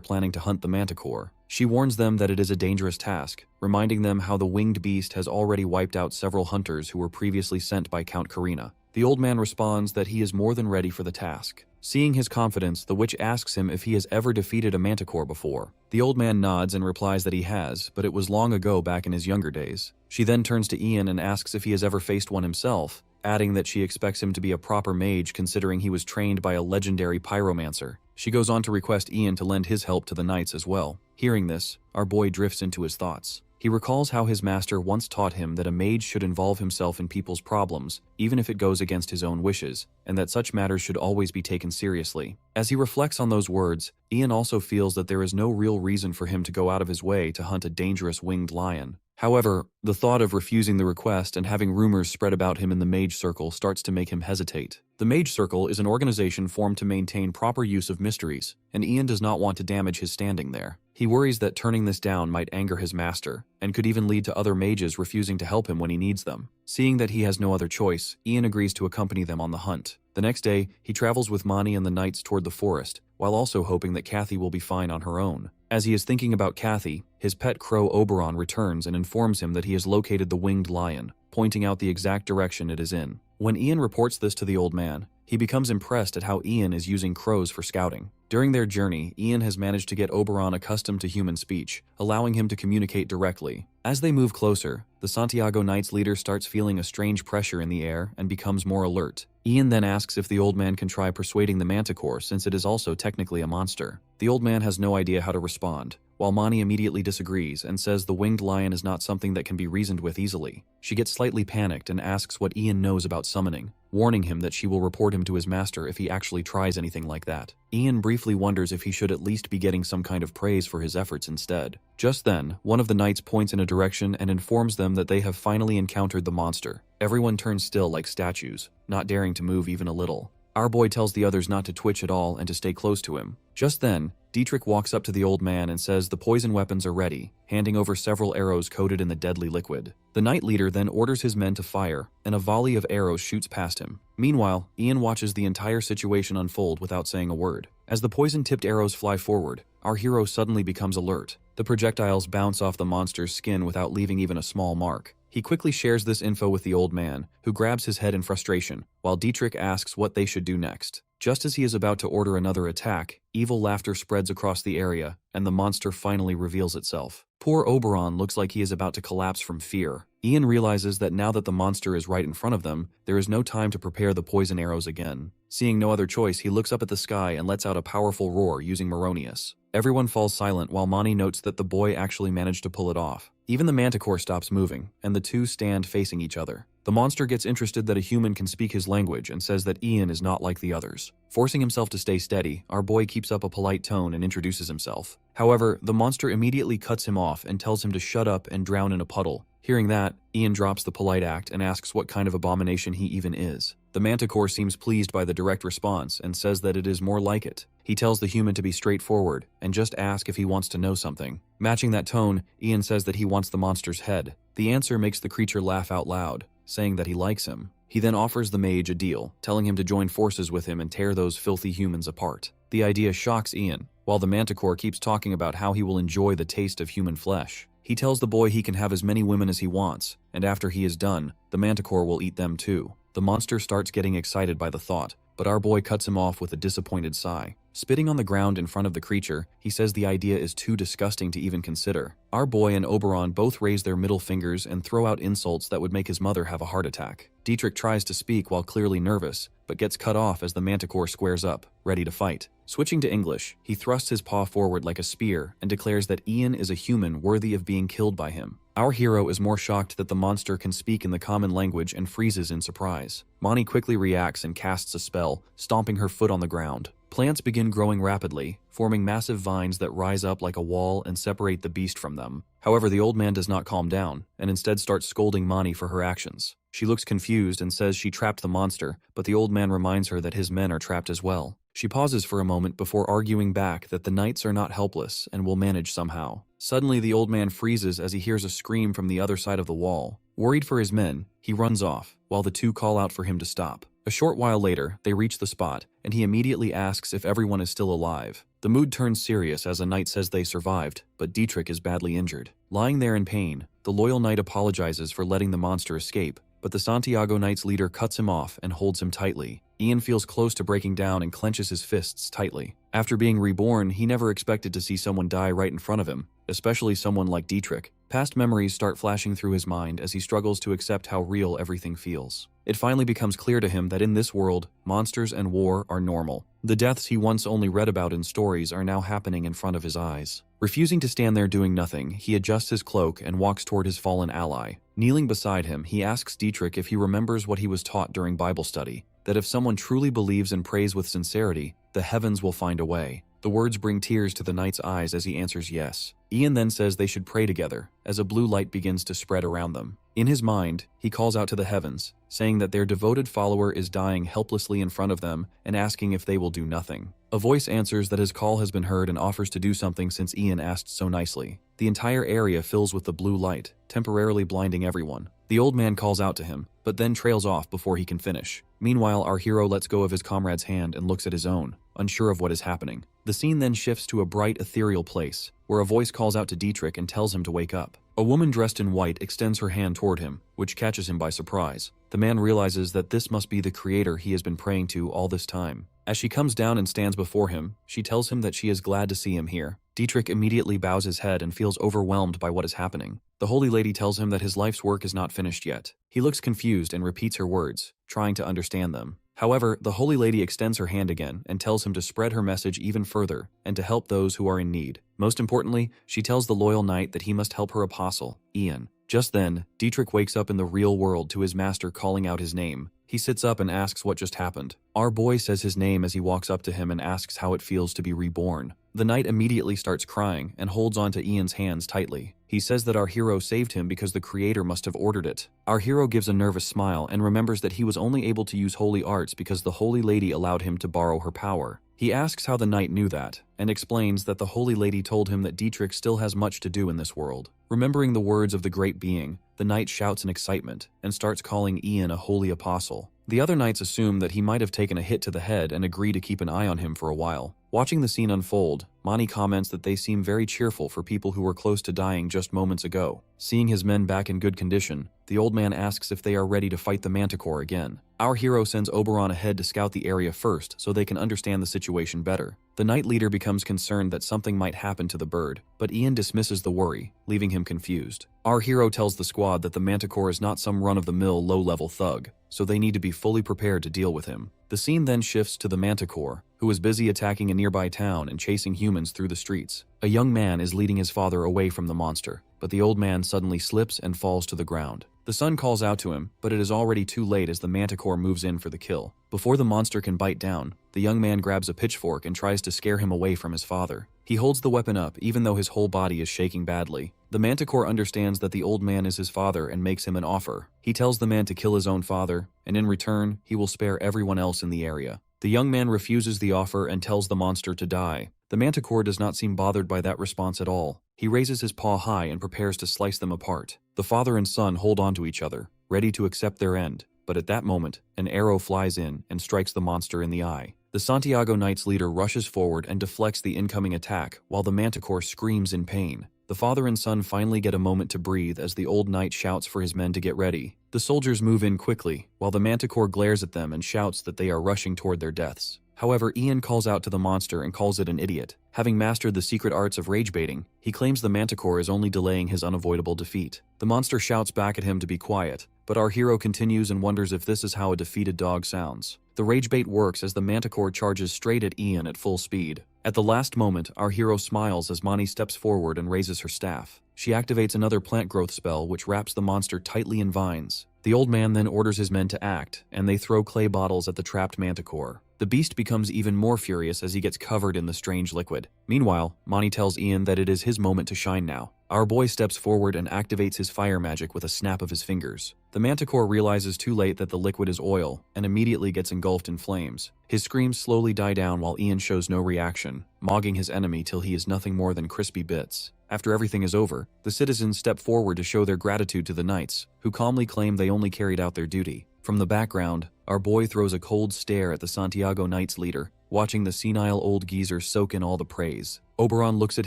planning to hunt the manticor. She warns them that it is a dangerous task, reminding them how the winged beast has already wiped out several hunters who were previously sent by Count Karina. The old man responds that he is more than ready for the task. Seeing his confidence, the witch asks him if he has ever defeated a manticore before. The old man nods and replies that he has, but it was long ago back in his younger days. She then turns to Ian and asks if he has ever faced one himself, adding that she expects him to be a proper mage considering he was trained by a legendary pyromancer. She goes on to request Ian to lend his help to the knights as well. Hearing this, our boy drifts into his thoughts. He recalls how his master once taught him that a mage should involve himself in people's problems, even if it goes against his own wishes, and that such matters should always be taken seriously. As he reflects on those words, Ian also feels that there is no real reason for him to go out of his way to hunt a dangerous winged lion. However, the thought of refusing the request and having rumors spread about him in the Mage Circle starts to make him hesitate. The Mage Circle is an organization formed to maintain proper use of mysteries, and Ian does not want to damage his standing there. He worries that turning this down might anger his master, and could even lead to other mages refusing to help him when he needs them. Seeing that he has no other choice, Ian agrees to accompany them on the hunt. The next day, he travels with Mani and the knights toward the forest, while also hoping that Kathy will be fine on her own. As he is thinking about Kathy, his pet crow Oberon returns and informs him that he has located the winged lion, pointing out the exact direction it is in. When Ian reports this to the old man, he becomes impressed at how Ian is using crows for scouting. During their journey, Ian has managed to get Oberon accustomed to human speech, allowing him to communicate directly. As they move closer, the Santiago Knights leader starts feeling a strange pressure in the air and becomes more alert. Ian then asks if the old man can try persuading the manticore since it is also technically a monster. The old man has no idea how to respond, while Mani immediately disagrees and says the winged lion is not something that can be reasoned with easily. She gets slightly panicked and asks what Ian knows about summoning, warning him that she will report him to his master if he actually tries anything like that. Ian briefly wonders if he should at least be getting some kind of praise for his efforts instead. Just then, one of the knights points in a direction and informs them that they have finally encountered the monster. Everyone turns still like statues, not daring to move even a little. Our boy tells the others not to twitch at all and to stay close to him. Just then, Dietrich walks up to the old man and says the poison weapons are ready, handing over several arrows coated in the deadly liquid. The knight leader then orders his men to fire, and a volley of arrows shoots past him. Meanwhile, Ian watches the entire situation unfold without saying a word. As the poison-tipped arrows fly forward, our hero suddenly becomes alert. The projectiles bounce off the monster's skin without leaving even a small mark. He quickly shares this info with the old man, who grabs his head in frustration, while Dietrich asks what they should do next. Just as he is about to order another attack, evil laughter spreads across the area, and the monster finally reveals itself. Poor Oberon looks like he is about to collapse from fear. Ian realizes that now that the monster is right in front of them, there is no time to prepare the poison arrows again. Seeing no other choice, he looks up at the sky and lets out a powerful roar using Moronius. Everyone falls silent while Mani notes that the boy actually managed to pull it off. Even the manticore stops moving, and the two stand facing each other. The monster gets interested that a human can speak his language and says that Ian is not like the others. Forcing himself to stay steady, our boy keeps up a polite tone and introduces himself. However, the monster immediately cuts him off and tells him to shut up and drown in a puddle. Hearing that, Ian drops the polite act and asks what kind of abomination he even is. The manticore seems pleased by the direct response and says that it is more like it. He tells the human to be straightforward and just ask if he wants to know something. Matching that tone, Ian says that he wants the monster's head. The answer makes the creature laugh out loud, saying that he likes him. He then offers the mage a deal, telling him to join forces with him and tear those filthy humans apart. The idea shocks Ian, while the manticore keeps talking about how he will enjoy the taste of human flesh. He tells the boy he can have as many women as he wants, and after he is done, the manticore will eat them too. The monster starts getting excited by the thought, but our boy cuts him off with a disappointed sigh. Spitting on the ground in front of the creature, he says the idea is too disgusting to even consider. Our boy and Oberon both raise their middle fingers and throw out insults that would make his mother have a heart attack. Dietrich tries to speak while clearly nervous, but gets cut off as the manticore squares up, ready to fight. Switching to English, he thrusts his paw forward like a spear and declares that Ian is a human worthy of being killed by him. Our hero is more shocked that the monster can speak in the common language and freezes in surprise. Mani quickly reacts and casts a spell, stomping her foot on the ground. Plants begin growing rapidly, forming massive vines that rise up like a wall and separate the beast from them. However, the old man does not calm down, and instead starts scolding Mani for her actions. She looks confused and says she trapped the monster, but the old man reminds her that his men are trapped as well. She pauses for a moment before arguing back that the knights are not helpless and will manage somehow. Suddenly, the old man freezes as he hears a scream from the other side of the wall. Worried for his men, he runs off, while the two call out for him to stop. A short while later, they reach the spot, and he immediately asks if everyone is still alive. The mood turns serious as a knight says they survived, but Dietrich is badly injured. Lying there in pain, the loyal knight apologizes for letting the monster escape, but the Santiago Knights leader cuts him off and holds him tightly. Ian feels close to breaking down and clenches his fists tightly. After being reborn, he never expected to see someone die right in front of him, especially someone like Dietrich. Past memories start flashing through his mind as he struggles to accept how real everything feels. It finally becomes clear to him that in this world, monsters and war are normal. The deaths he once only read about in stories are now happening in front of his eyes. Refusing to stand there doing nothing, he adjusts his cloak and walks toward his fallen ally. Kneeling beside him, he asks Dietrich if he remembers what he was taught during Bible study, that if someone truly believes and prays with sincerity, the heavens will find a way. The words bring tears to the knight's eyes as he answers yes. Ian then says they should pray together, as a blue light begins to spread around them. In his mind, he calls out to the heavens, saying that their devoted follower is dying helplessly in front of them and asking if they will do nothing. A voice answers that his call has been heard and offers to do something since Ian asked so nicely. The entire area fills with the blue light, temporarily blinding everyone. The old man calls out to him, but then trails off before he can finish. Meanwhile, our hero lets go of his comrade's hand and looks at his own, unsure of what is happening. The scene then shifts to a bright, ethereal place, where a voice calls out to Dietrich and tells him to wake up. A woman dressed in white extends her hand toward him, which catches him by surprise. The man realizes that this must be the creator he has been praying to all this time. As she comes down and stands before him, she tells him that she is glad to see him here. Dietrich immediately bows his head and feels overwhelmed by what is happening. The Holy Lady tells him that his life's work is not finished yet. He looks confused and repeats her words, trying to understand them. However, the Holy Lady extends her hand again and tells him to spread her message even further and to help those who are in need. Most importantly, she tells the loyal knight that he must help her apostle, Ian. Just then, Dietrich wakes up in the real world to his master calling out his name. He sits up and asks what just happened. Our boy says his name as he walks up to him and asks how it feels to be reborn. The knight immediately starts crying and holds onto Ian's hands tightly. He says that our hero saved him because the creator must have ordered it. Our hero gives a nervous smile and remembers that he was only able to use holy arts because the Holy Lady allowed him to borrow her power. He asks how the knight knew that, and explains that the Holy Lady told him that Dietrich still has much to do in this world. Remembering the words of the great being, the knight shouts in excitement and starts calling Ian a holy apostle. The other knights assume that he might have taken a hit to the head and agree to keep an eye on him for a while. Watching the scene unfold, Mani comments that they seem very cheerful for people who were close to dying just moments ago. Seeing his men back in good condition, the old man asks if they are ready to fight the manticore again. Our hero sends Oberon ahead to scout the area first so they can understand the situation better. The knight leader becomes concerned that something might happen to the bird, but Ian dismisses the worry, leaving him confused. Our hero tells the squad that the manticore is not some run-of-the-mill low-level thug, so they need to be fully prepared to deal with him. The scene then shifts to the manticore, who is busy attacking a nearby town and chasing humans through the streets. A young man is leading his father away from the monster, but the old man suddenly slips and falls to the ground. The son calls out to him, but it is already too late as the manticore moves in for the kill. Before the monster can bite down, the young man grabs a pitchfork and tries to scare him away from his father. He holds the weapon up even though his whole body is shaking badly. The manticore understands that the old man is his father and makes him an offer. He tells the man to kill his own father, and in return, he will spare everyone else in the area. The young man refuses the offer and tells the monster to die. The manticore does not seem bothered by that response at all. He raises his paw high and prepares to slice them apart. The father and son hold on to each other, ready to accept their end. But at that moment, an arrow flies in and strikes the monster in the eye. The Santiago Knights leader rushes forward and deflects the incoming attack, while the manticore screams in pain. The father and son finally get a moment to breathe as the old knight shouts for his men to get ready. The soldiers move in quickly, while the manticore glares at them and shouts that they are rushing toward their deaths. However, Ian calls out to the monster and calls it an idiot. Having mastered the secret arts of rage baiting, he claims the manticore is only delaying his unavoidable defeat. The monster shouts back at him to be quiet, but our hero continues and wonders if this is how a defeated dog sounds. The rage bait works as the manticore charges straight at Ian at full speed. At the last moment, our hero smiles as Mani steps forward and raises her staff. She activates another plant growth spell which wraps the monster tightly in vines. The old man then orders his men to act, and they throw clay bottles at the trapped manticore. The beast becomes even more furious as he gets covered in the strange liquid. Meanwhile, Mani tells Ian that it is his moment to shine now. Our boy steps forward and activates his fire magic with a snap of his fingers. The manticore realizes too late that the liquid is oil, and immediately gets engulfed in flames. His screams slowly die down while Ian shows no reaction, mogging his enemy till he is nothing more than crispy bits. After everything is over, the citizens step forward to show their gratitude to the knights, who calmly claim they only carried out their duty. From the background, our boy throws a cold stare at the Santiago Knights leader, watching the senile old geezer soak in all the praise. Oberon looks at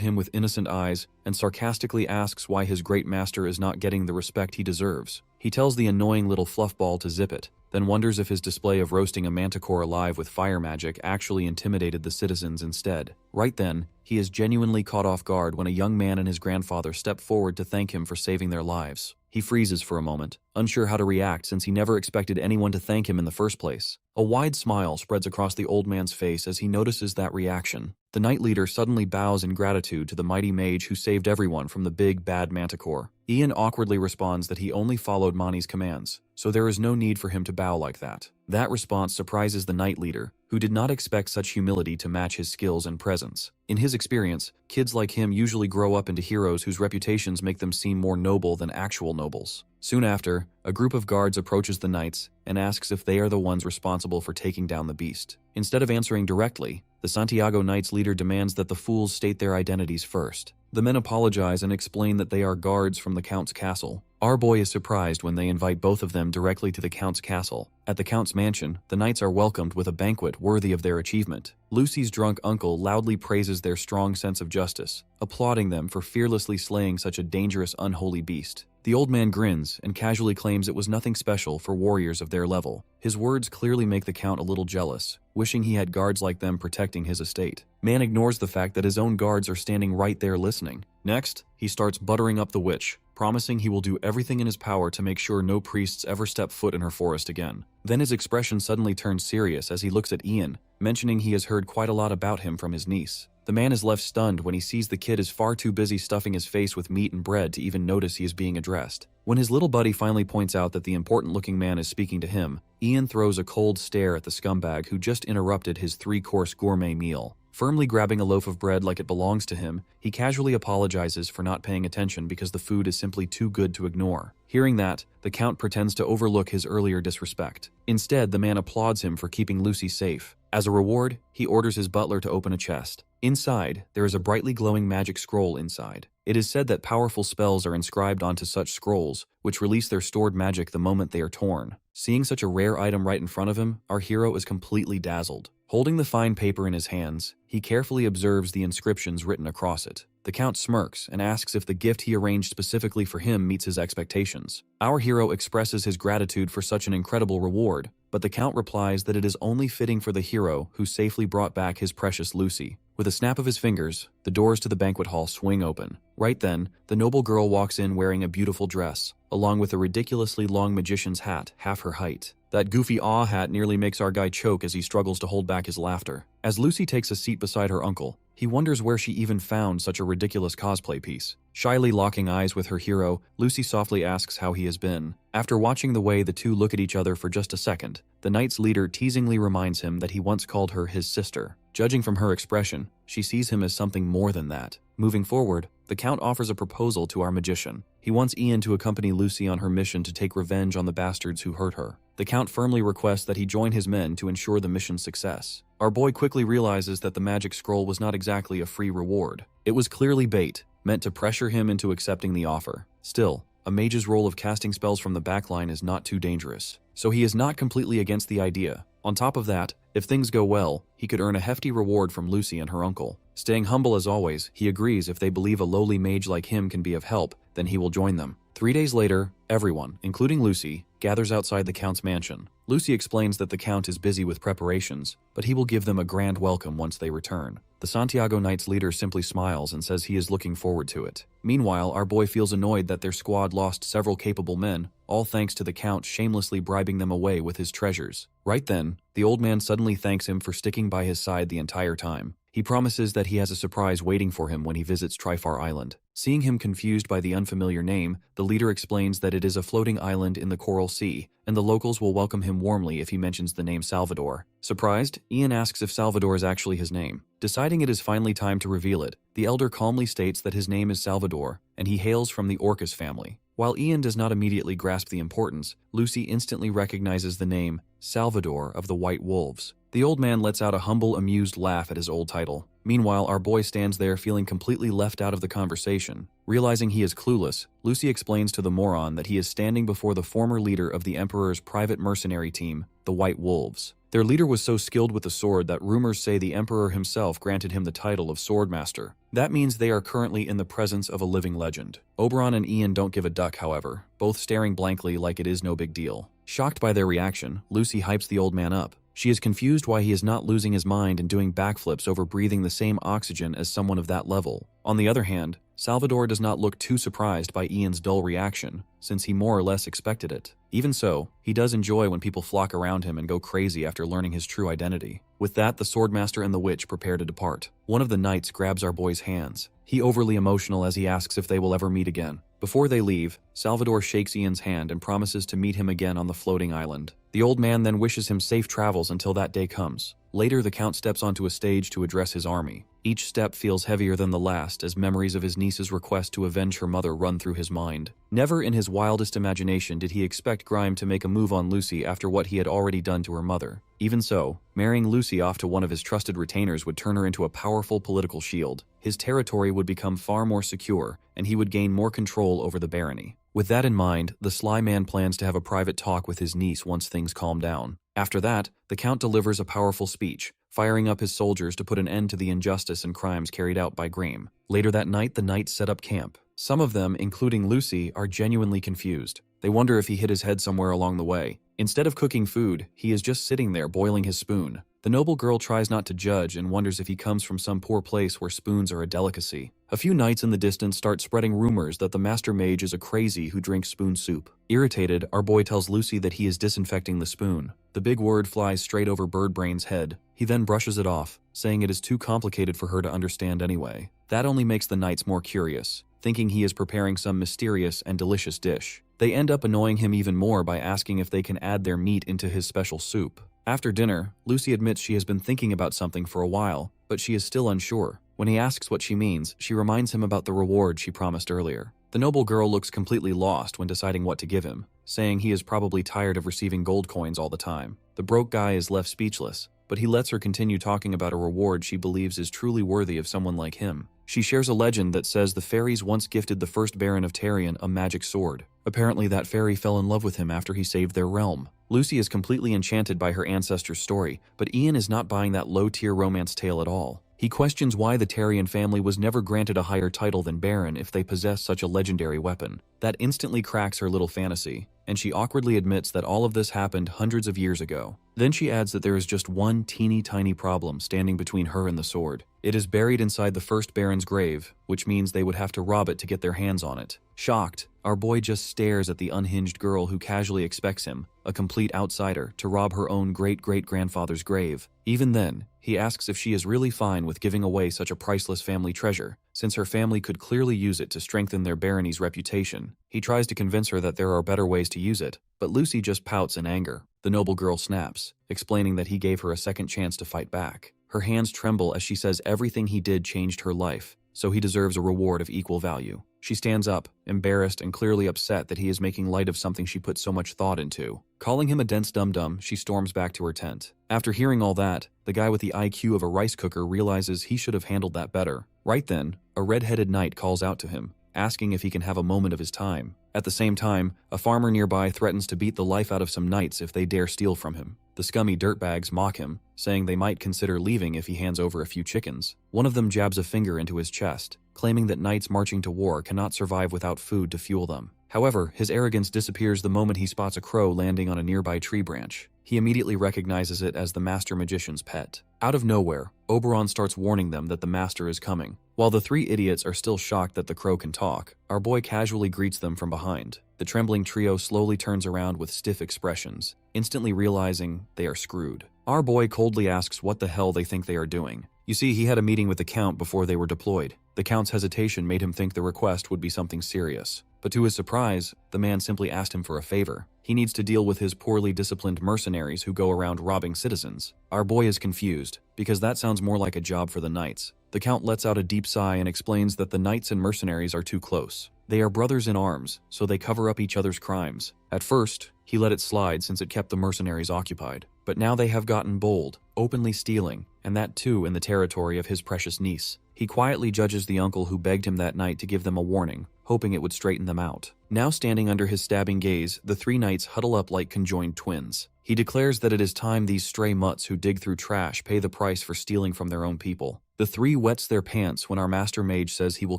him with innocent eyes and sarcastically asks why his great master is not getting the respect he deserves. He tells the annoying little fluffball to zip it, then wonders if his display of roasting a manticore alive with fire magic actually intimidated the citizens instead. Right then, he is genuinely caught off guard when a young man and his grandfather step forward to thank him for saving their lives. He freezes for a moment, unsure how to react since he never expected anyone to thank him in the first place. A wide smile spreads across the old man's face as he notices that reaction. The knight leader suddenly bows in gratitude to the mighty mage who saved everyone from the big, bad manticore. Ian awkwardly responds that he only followed Mani's commands, so there is no need for him to bow like that. That response surprises the knight leader, who did not expect such humility to match his skills and presence. In his experience, kids like him usually grow up into heroes whose reputations make them seem more noble than actual nobles. Soon after, a group of guards approaches the knights and asks if they are the ones responsible for taking down the beast. Instead of answering directly, the Santiago Knights leader demands that the fools state their identities first. The men apologize and explain that they are guards from the Count's castle. Our boy is surprised when they invite both of them directly to the Count's castle. At the Count's mansion, the knights are welcomed with a banquet worthy of their achievement. Lucy's drunk uncle loudly praises their strong sense of justice, applauding them for fearlessly slaying such a dangerous, unholy beast. The old man grins and casually claims it was nothing special for warriors of their level. His words clearly make the Count a little jealous, wishing he had guards like them protecting his estate. Man ignores the fact that his own guards are standing right there listening. Next, he starts buttering up the witch, promising he will do everything in his power to make sure no priests ever step foot in her forest again. Then his expression suddenly turns serious as he looks at Ian, mentioning he has heard quite a lot about him from his niece. The man is left stunned when he sees the kid is far too busy stuffing his face with meat and bread to even notice he is being addressed. When his little buddy finally points out that the important-looking man is speaking to him, Ian throws a cold stare at the scumbag who just interrupted his three-course gourmet meal. Firmly grabbing a loaf of bread like it belongs to him, he casually apologizes for not paying attention because the food is simply too good to ignore. Hearing that, the Count pretends to overlook his earlier disrespect. Instead, the man applauds him for keeping Lucy safe. As a reward, he orders his butler to open a chest. Inside, there is a brightly glowing magic scroll inside. It is said that powerful spells are inscribed onto such scrolls, which release their stored magic the moment they are torn. Seeing such a rare item right in front of him, our hero is completely dazzled. Holding the fine paper in his hands, he carefully observes the inscriptions written across it. The Count smirks and asks if the gift he arranged specifically for him meets his expectations. Our hero expresses his gratitude for such an incredible reward, but the Count replies that it is only fitting for the hero who safely brought back his precious Lucy. With a snap of his fingers, the doors to the banquet hall swing open. Right then, the noble girl walks in wearing a beautiful dress, along with a ridiculously long magician's hat, half her height. That goofy awe hat nearly makes our guy choke as he struggles to hold back his laughter. As Lucy takes a seat beside her uncle, he wonders where she even found such a ridiculous cosplay piece. Shyly locking eyes with her hero, Lucy softly asks how he has been. After watching the way the two look at each other for just a second, the Knight's leader teasingly reminds him that he once called her his sister. Judging from her expression, she sees him as something more than that. Moving forward, the Count offers a proposal to our magician. He wants Ian to accompany Lucy on her mission to take revenge on the bastards who hurt her. The Count firmly requests that he join his men to ensure the mission's success. Our boy quickly realizes that the magic scroll was not exactly a free reward. It was clearly bait, meant to pressure him into accepting the offer. Still, a mage's role of casting spells from the backline is not too dangerous, so he is not completely against the idea. On top of that, if things go well, he could earn a hefty reward from Lucy and her uncle. Staying humble as always, he agrees if they believe a lowly mage like him can be of help, then he will join them. 3 days later, everyone, including Lucy, gathers outside the Count's mansion. Lucy explains that the Count is busy with preparations, but he will give them a grand welcome once they return. The Santiago Knights leader simply smiles and says he is looking forward to it. Meanwhile, our boy feels annoyed that their squad lost several capable men, all thanks to the Count shamelessly bribing them away with his treasures. Right then, the old man suddenly thanks him for sticking by his side the entire time. He promises that he has a surprise waiting for him when he visits Trifar Island. Seeing him confused by the unfamiliar name, the leader explains that it is a floating island in the Coral Sea, and the locals will welcome him warmly if he mentions the name Salvador. Surprised, Ian asks if Salvador is actually his name. Deciding it is finally time to reveal it, the elder calmly states that his name is Salvador, and he hails from the Orcus family. While Ian does not immediately grasp the importance, Lucy instantly recognizes the name Salvador of the White Wolves. The old man lets out a humble, amused laugh at his old title. Meanwhile, our boy stands there feeling completely left out of the conversation. Realizing he is clueless, Lucy explains to the moron that he is standing before the former leader of the Emperor's private mercenary team, the White Wolves. Their leader was so skilled with the sword that rumors say the Emperor himself granted him the title of swordmaster. That means they are currently in the presence of a living legend. Oberon and Ian don't give a duck, however, both staring blankly like it is no big deal. Shocked by their reaction, Lucy hypes the old man up. She is confused why he is not losing his mind and doing backflips over breathing the same oxygen as someone of that level. On the other hand, Salvador does not look too surprised by Ian's dull reaction, since he more or less expected it. Even so, he does enjoy when people flock around him and go crazy after learning his true identity. With that, the swordmaster and the witch prepare to depart. One of the knights grabs our boy's hands. He overly emotional as he asks if they will ever meet again. Before they leave, Salvador shakes Ian's hand and promises to meet him again on the floating island. The old man then wishes him safe travels until that day comes. Later, the Count steps onto a stage to address his army. Each step feels heavier than the last as memories of his niece's request to avenge her mother run through his mind. Never in his wildest imagination did he expect Grime to make a move on Lucy after what he had already done to her mother. Even so, marrying Lucy off to one of his trusted retainers would turn her into a powerful political shield. His territory would become far more secure, and he would gain more control over the barony. With that in mind, the sly man plans to have a private talk with his niece once things calm down. After that, the Count delivers a powerful speech, firing up his soldiers to put an end to the injustice and crimes carried out by Grime. Later that night, the knights set up camp. Some of them, including Lucy, are genuinely confused. They wonder if he hit his head somewhere along the way. Instead of cooking food, he is just sitting there boiling his spoon. The noble girl tries not to judge and wonders if he comes from some poor place where spoons are a delicacy. A few knights in the distance start spreading rumors that the master mage is a crazy who drinks spoon soup. Irritated, our boy tells Lucy that he is disinfecting the spoon. The big word flies straight over Birdbrain's head. He then brushes it off, saying it is too complicated for her to understand anyway. That only makes the knights more curious, thinking he is preparing some mysterious and delicious dish. They end up annoying him even more by asking if they can add their meat into his special soup. After dinner, Lucy admits she has been thinking about something for a while, but she is still unsure. When he asks what she means, she reminds him about the reward she promised earlier. The noble girl looks completely lost when deciding what to give him, saying he is probably tired of receiving gold coins all the time. The broke guy is left speechless, but he lets her continue talking about a reward she believes is truly worthy of someone like him. She shares a legend that says the fairies once gifted the first Baron of Tarion a magic sword. Apparently that fairy fell in love with him after he saved their realm. Lucy is completely enchanted by her ancestor's story, but Ian is not buying that low-tier romance tale at all. He questions why the Tarian family was never granted a higher title than Baron if they possess such a legendary weapon. That instantly cracks her little fantasy, and she awkwardly admits that all of this happened hundreds of years ago. Then she adds that there is just one teeny tiny problem standing between her and the sword. It is buried inside the first Baron's grave, which means they would have to rob it to get their hands on it. Shocked, our boy just stares at the unhinged girl who casually expects him, a complete outsider, to rob her own great-great-grandfather's grave. Even then, he asks if she is really fine with giving away such a priceless family treasure, since her family could clearly use it to strengthen their barony's reputation. He tries to convince her that there are better ways to use it, but Lucy just pouts in anger. The noble girl snaps, explaining that he gave her a second chance to fight back. Her hands tremble as she says everything he did changed her life, so he deserves a reward of equal value. She stands up, embarrassed and clearly upset that he is making light of something she put so much thought into. Calling him a dense dum-dum, she storms back to her tent. After hearing all that, the guy with the IQ of a rice cooker realizes he should have handled that better. Right then, a red-headed knight calls out to him, asking if he can have a moment of his time. At the same time, a farmer nearby threatens to beat the life out of some knights if they dare steal from him. The scummy dirtbags mock him, saying they might consider leaving if he hands over a few chickens. One of them jabs a finger into his chest, claiming that knights marching to war cannot survive without food to fuel them. However, his arrogance disappears the moment he spots a crow landing on a nearby tree branch. He immediately recognizes it as the master magician's pet. Out of nowhere, Oberon starts warning them that the master is coming. While the three idiots are still shocked that the crow can talk, our boy casually greets them from behind. The trembling trio slowly turns around with stiff expressions, instantly realizing they are screwed. Our boy coldly asks what the hell they think they are doing. You see, he had a meeting with the Count before they were deployed. The Count's hesitation made him think the request would be something serious. But to his surprise, the man simply asked him for a favor. He needs to deal with his poorly disciplined mercenaries who go around robbing citizens. Our boy is confused, because that sounds more like a job for the knights. The Count lets out a deep sigh and explains that the knights and mercenaries are too close. They are brothers in arms, so they cover up each other's crimes. At first, he let it slide since it kept the mercenaries occupied. But now they have gotten bold, openly stealing, and that too in the territory of his precious niece. He quietly judges the uncle who begged him that night to give them a warning, hoping it would straighten them out. Now standing under his stabbing gaze, the three knights huddle up like conjoined twins. He declares that it is time these stray mutts who dig through trash pay the price for stealing from their own people. The three wets their pants when our master mage says he will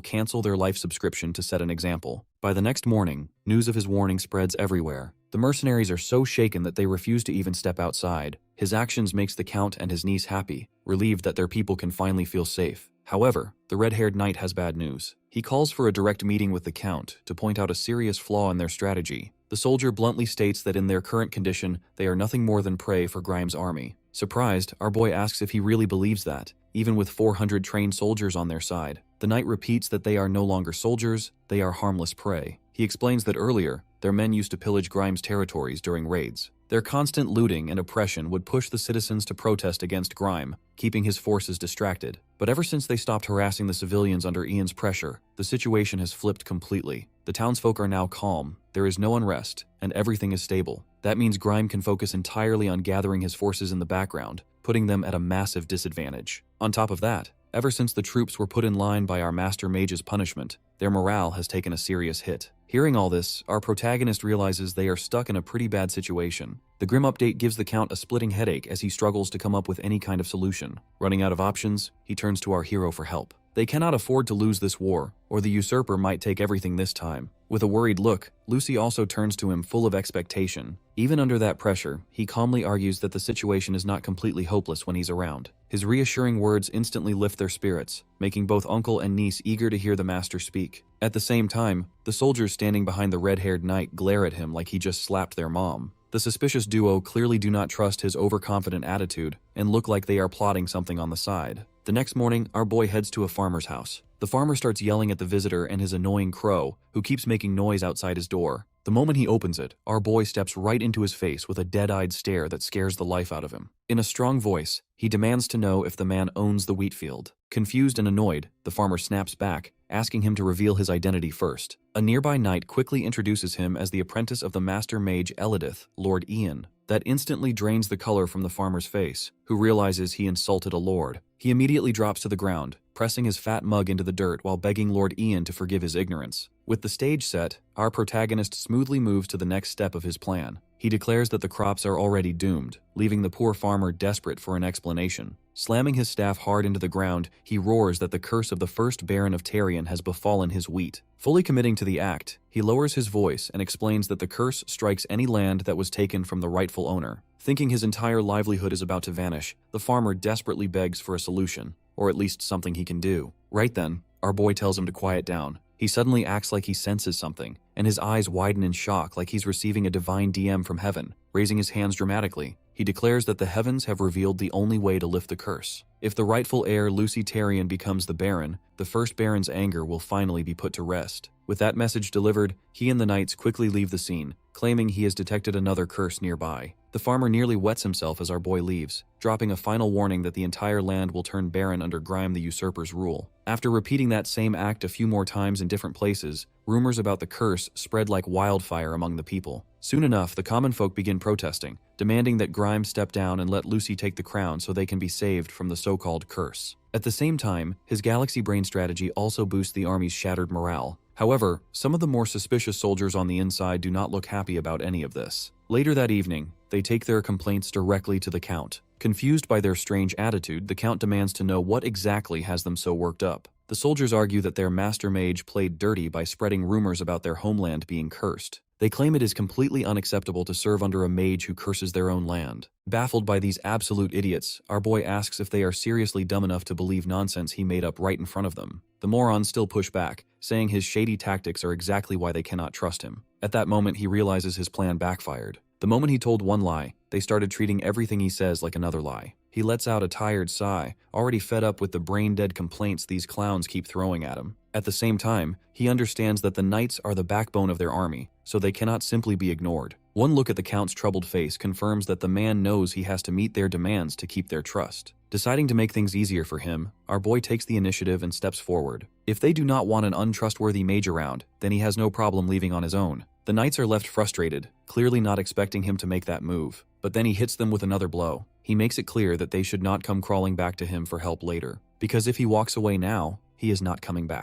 cancel their life subscription to set an example. By the next morning, news of his warning spreads everywhere. The mercenaries are so shaken that they refuse to even step outside. His actions makes the Count and his niece happy, relieved that their people can finally feel safe. However, the red-haired knight has bad news. He calls for a direct meeting with the Count to point out a serious flaw in their strategy. The soldier bluntly states that in their current condition, they are nothing more than prey for Grimes' army. Surprised, our boy asks if he really believes that, even with 400 trained soldiers on their side. The knight repeats that they are no longer soldiers, they are harmless prey. He explains that earlier, their men used to pillage Grimes' territories during raids. Their constant looting and oppression would push the citizens to protest against Grime, keeping his forces distracted. But ever since they stopped harassing the civilians under Ian's pressure, the situation has flipped completely. The townsfolk are now calm, there is no unrest, and everything is stable. That means Grime can focus entirely on gathering his forces in the background, putting them at a massive disadvantage. On top of that, ever since the troops were put in line by our master mage's punishment, their morale has taken a serious hit. Hearing all this, our protagonist realizes they are stuck in a pretty bad situation. The grim update gives the Count a splitting headache as he struggles to come up with any kind of solution. Running out of options, he turns to our hero for help. They cannot afford to lose this war, or the usurper might take everything this time. With a worried look, Lucy also turns to him full of expectation. Even under that pressure, he calmly argues that the situation is not completely hopeless when he's around. His reassuring words instantly lift their spirits, making both uncle and niece eager to hear the master speak. At the same time, the soldiers standing behind the red-haired knight glare at him like he just slapped their mom. The suspicious duo clearly do not trust his overconfident attitude and look like they are plotting something on the side. The next morning, our boy heads to a farmer's house. The farmer starts yelling at the visitor and his annoying crow, who keeps making noise outside his door. The moment he opens it, our boy steps right into his face with a dead-eyed stare that scares the life out of him. In a strong voice, he demands to know if the man owns the wheat field. Confused and annoyed, the farmer snaps back, asking him to reveal his identity first. A nearby knight quickly introduces him as the apprentice of the master mage Elidith, Lord Ian. That instantly drains the color from the farmer's face, who realizes he insulted a lord. He immediately drops to the ground, pressing his fat mug into the dirt while begging Lord Ian to forgive his ignorance. With the stage set, our protagonist smoothly moves to the next step of his plan. He declares that the crops are already doomed, leaving the poor farmer desperate for an explanation. Slamming his staff hard into the ground, he roars that the curse of the first Baron of Tarion has befallen his wheat. Fully committing to the act, he lowers his voice and explains that the curse strikes any land that was taken from the rightful owner. Thinking his entire livelihood is about to vanish, the farmer desperately begs for a solution, or at least something he can do. Right then, our boy tells him to quiet down. He suddenly acts like he senses something, and his eyes widen in shock like he's receiving a divine DM from heaven. Raising his hands dramatically, he declares that the heavens have revealed the only way to lift the curse. If the rightful heir Lucy Tarion becomes the Baron, the first Baron's anger will finally be put to rest. With that message delivered, he and the knights quickly leave the scene, claiming he has detected another curse nearby. The farmer nearly wets himself as our boy leaves, dropping a final warning that the entire land will turn barren under Grime the Usurper's rule. After repeating that same act a few more times in different places, rumors about the curse spread like wildfire among the people. Soon enough, the common folk begin protesting, demanding that Grime step down and let Lucy take the crown so they can be saved from the so-called curse. At the same time, his galaxy brain strategy also boosts the army's shattered morale. However, some of the more suspicious soldiers on the inside do not look happy about any of this. Later that evening, they take their complaints directly to the Count. Confused by their strange attitude, the Count demands to know what exactly has them so worked up. The soldiers argue that their master mage played dirty by spreading rumors about their homeland being cursed. They claim it is completely unacceptable to serve under a mage who curses their own land. Baffled by these absolute idiots, our boy asks if they are seriously dumb enough to believe nonsense he made up right in front of them. The morons still push back, saying his shady tactics are exactly why they cannot trust him. At that moment, he realizes his plan backfired. The moment he told one lie, they started treating everything he says like another lie. He lets out a tired sigh, already fed up with the brain-dead complaints these clowns keep throwing at him. At the same time, he understands that the knights are the backbone of their army, so they cannot simply be ignored. One look at the Count's troubled face confirms that the man knows he has to meet their demands to keep their trust. Deciding to make things easier for him, our boy takes the initiative and steps forward. If they do not want an untrustworthy mage around, then he has no problem leaving on his own. The knights are left frustrated, clearly not expecting him to make that move. But then he hits them with another blow. He makes it clear that they should not come crawling back to him for help later, because if he walks away now, he is not coming back.